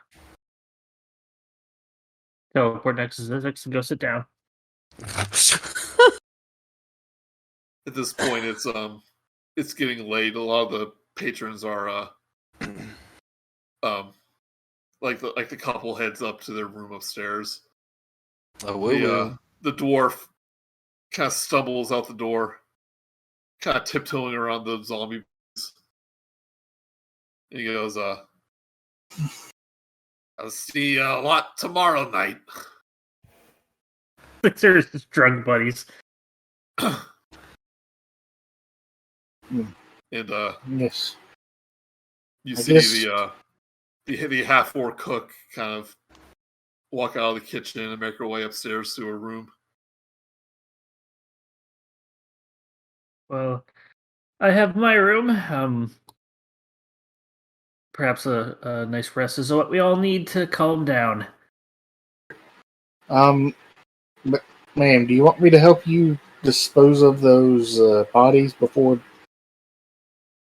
Teleport next to Zyzzyx and go sit down. At this point, it's getting late. A lot of the patrons are like the couple heads up to their room upstairs. The dwarf kind of stumbles out the door, kind of tiptoeing around the zombies. And he goes, I'll see you a lot tomorrow night. They're just drug buddies. And Yes. you I see guess- the half-orc cook kind of walk out of the kitchen and make her way upstairs to her room. Well, I have my room. Perhaps a nice rest is what we all need to calm down. But, ma'am, do you want me to help you dispose of those bodies before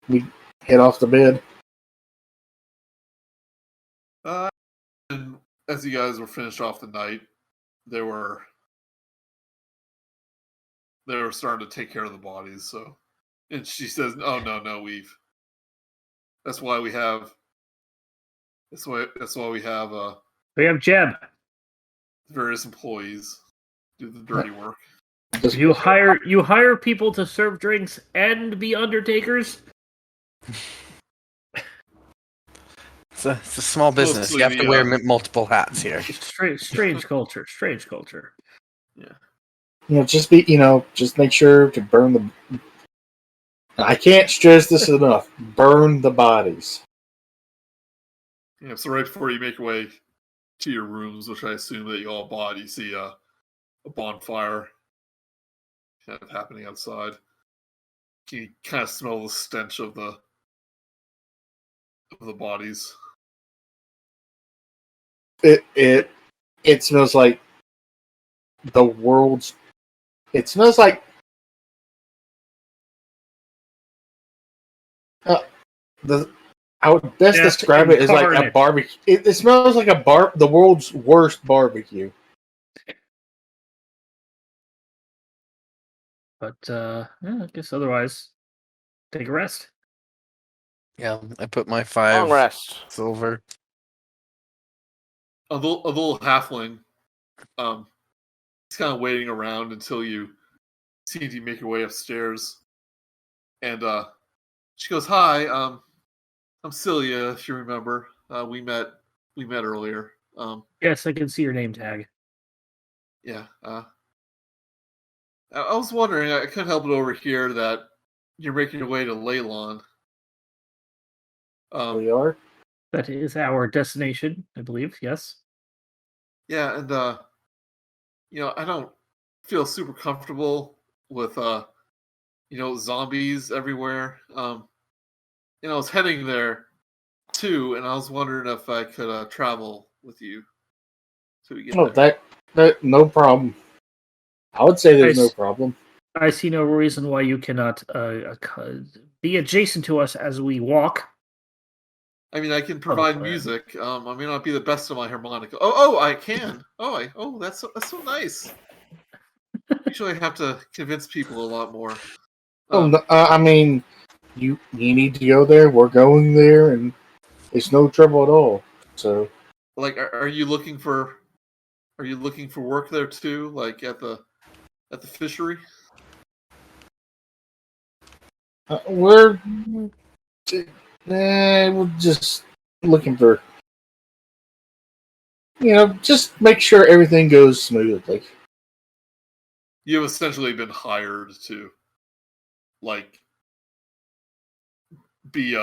we head off to bed? And as you guys were finished off the night, they were starting to take care of the bodies. So, and she says, "Oh no, that's why we have We have Jeb. various employees do the dirty work." Just- You hire people to serve drinks and be undertakers. It's a small business. You have to wear multiple hats here. Strange culture. Strange culture. Yeah. Just make sure to burn the. I can't stress this enough. Burn the bodies. Yeah. So right before you make your way to your rooms, which I assume that you all bought, you see a bonfire kind of happening outside. You kind of smell the stench of the bodies. It smells like the world's. It smells like I would best describe it as like a barbecue. It smells like the world's worst barbecue. But I guess otherwise, take a rest. Yeah, I put my Long 5 rest. silver. A little halfling. He's kind of waiting around until you see you make your way upstairs, and she goes, "Hi, I'm Celia. If you remember, we met earlier. Yes, I can see your name tag. Yeah. I was wondering. I couldn't help it over here that you're making your way to Leyland. We are. That is our destination, I believe. Yes. Yeah, and I don't feel super comfortable with zombies everywhere. I was heading there too, and I was wondering if I could travel with you so we get there. That no problem. I would say there's no problem. I see no reason why you cannot be adjacent to us as we walk. I mean, I can provide music. I may not be the best of my harmonica. Oh, I can. That's so nice. Usually, I have to convince people a lot more. I mean, you need to go there. We're going there, and it's no trouble at all. So, like, are you looking for work there too? Like at the fishery? we're just looking for, just make sure everything goes smoothly. You've essentially been hired to, like, be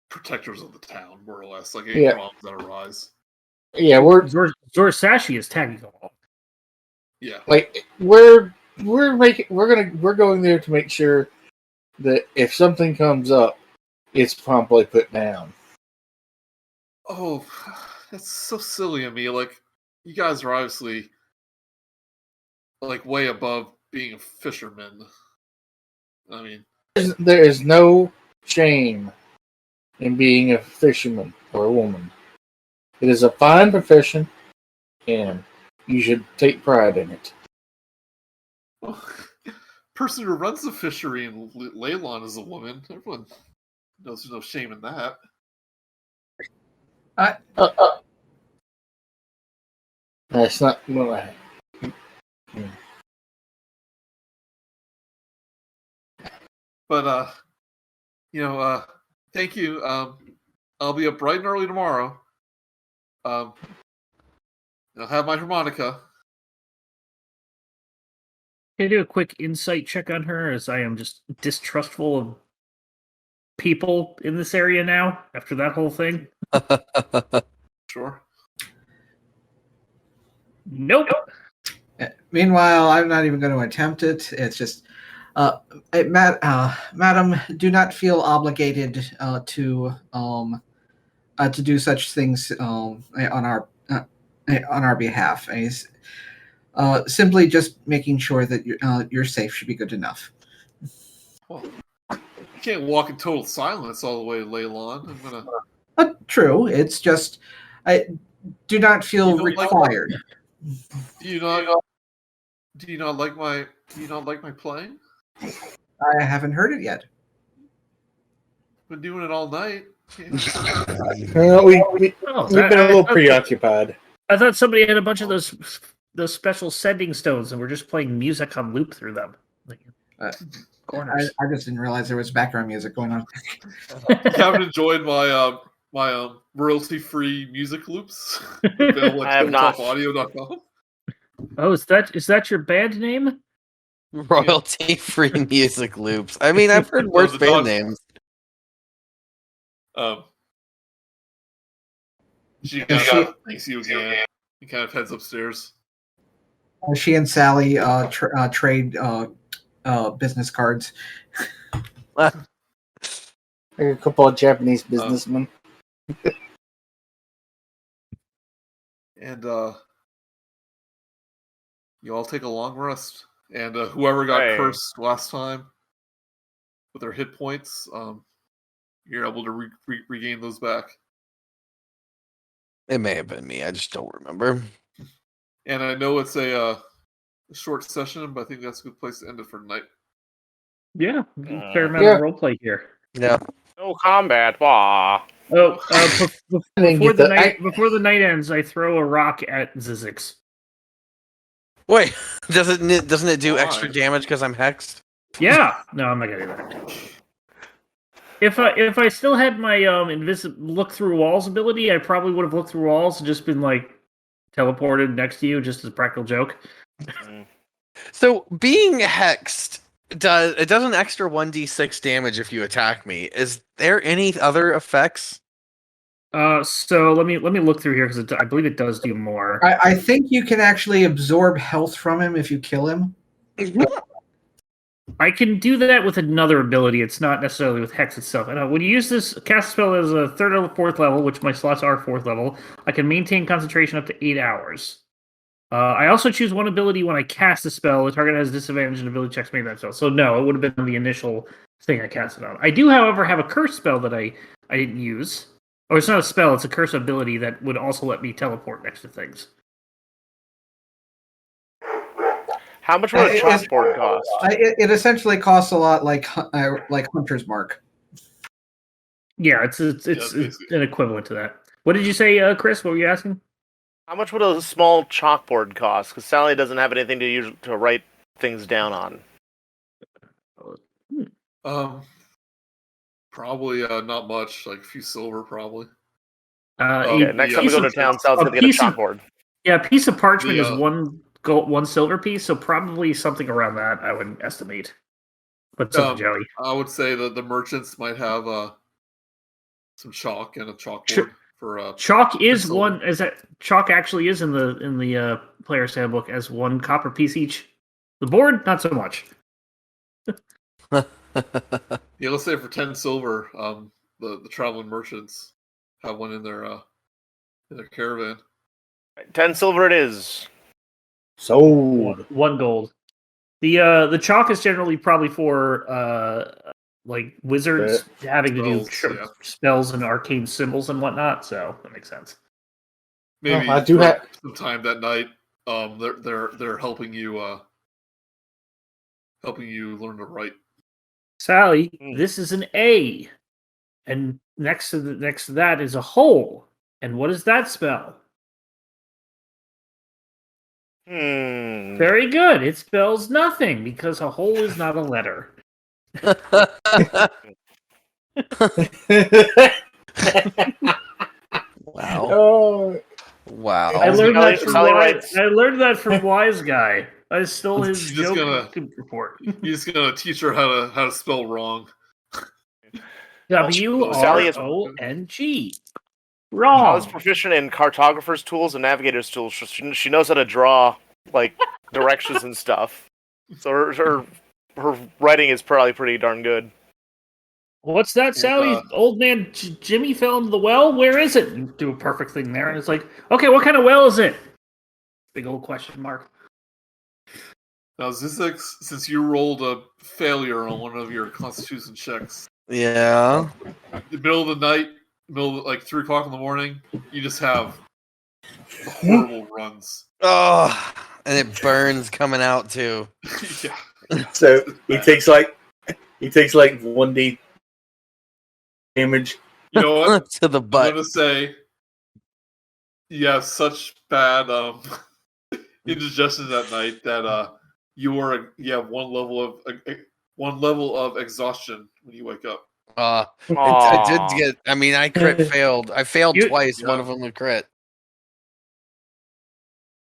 protectors of the town, more or less. Like any problems that arise. Yeah, we're Zorsashi is tagging along. Yeah, like we're going there to make sure that if something comes up, it's promptly put down. Oh, that's so silly of me. Like, you guys are obviously like way above being a fisherman. I mean, There is no shame in being a fisherman or a woman. It is a fine profession, and you should take pride in it. well, person who runs the fishery in Leyland is a woman. Everyone knows there's no shame in that. That's not. Well, But thank you. I'll be up bright and early tomorrow. I'll have my harmonica. Can I do a quick insight check on her, as I am just distrustful of people in this area now after that whole thing? Sure. Nope. Meanwhile, I'm not even going to attempt it. It's just, madam, do not feel obligated to do such things on our behalf. Simply just making sure that you're safe should be good enough. Well, you can't walk in total silence all the way to Leyland. I'm gonna. True. It's just I do not feel You don't like- required. Do you not like my playing? I haven't heard it yet. Been doing it all night. We've Oh, been a little preoccupied. I thought somebody had a bunch of those special sending stones, and we're just playing music on loop through them. Corners. I just didn't realize there was background music going on. You haven't enjoyed my royalty-free music loops? Available I have not. tabletopaudio.com. Oh, is that your band name? Royalty-free music loops. I mean, I've heard worse band names. She kind of thanks you again. He kind of heads upstairs. She and Sally trade business cards. Like a couple of Japanese businessmen. And you all take a long rest. And whoever got cursed last time with their hit points, you're able to regain those back. It may have been me. I just don't remember. And I know it's a short session, but I think that's a good place to end it for tonight. Yeah, fair amount of roleplay here. Yeah. No combat. Wah. Oh, before the night ends, I throw a rock at Zyzzyx. Wait, doesn't it do Why? extra damage because I'm hexed? Yeah, no, I'm not gonna do that. If I still had my look through walls ability, I probably would have looked through walls and just been like teleported next to you, just as a practical joke. So being hexed does an extra 1d6 damage if you attack me. Is there any other effects? So let me look through here because I believe it does do more. I think you can actually absorb health from him if you kill him. I can do that with another ability. It's not necessarily with Hex itself. And when you use this cast spell as a 3rd or 4th level, which my slots are 4th level, I can maintain concentration up to 8 hours. I also choose one ability when I cast a spell. The target has disadvantage in ability checks made that spell. So no, it would have been the initial thing I cast it on. I do, however, have a curse spell that I didn't use. Or it's not a spell, it's a curse ability that would also let me teleport next to things. How much would a chalkboard cost? It essentially costs a lot like Hunter's Mark. Yeah, it's an equivalent to that. What did you say, Chris? What were you asking? How much would a small chalkboard cost? Because Sally doesn't have anything to write things down on. Probably not much, like a few silver, probably. Okay, next time we go to town, Sal's gonna get a chalkboard. Yeah, a piece of parchment is one silver piece, so probably something around that I would estimate. But something jelly. I would say that the merchants might have some chalk and a chalkboard for chalk is one. Is that chalk actually is in the player's handbook as one copper piece each. The board, not so much. Yeah, let's say for 10 silver, the traveling merchants have one in their caravan. 10 silver it is. Sold. 1 gold. The chalk is generally probably for like wizards having to do spells and arcane symbols and whatnot. So that makes sense. Maybe I do have sometime that night. They're helping you learn to write. Sally, this is an A, and next to that is a hole. And what does that spell? Very good. It spells nothing because a hole is not a letter. Wow. Oh. Wow. I learned that from Wise Guy. I stole his He's just joke report. He's gonna teach her how to spell wrong. Sally WRONG. is Wrong. proficient in cartographer's tools and navigator's tools. She knows how to draw like directions and stuff. So her writing is probably pretty darn good. What's that, Sally? Old man Jimmy fell into the well? Where is it? You do a perfect thing there. And it's like, okay, what kind of well is it? Big old question mark. Now, Zyzzyx, since you rolled a failure on one of your constitution checks. Yeah. In the middle of the night, like 3 o'clock in the morning, you just have horrible runs. Oh, and it burns coming out too. Yeah. So he takes like 1d damage. You know what? To the butt. I'm gonna say you have such bad indigestion that night that you have one level of exhaustion when you wake up. I did get. I mean, I crit failed. I failed twice. Yeah. One of them a crit.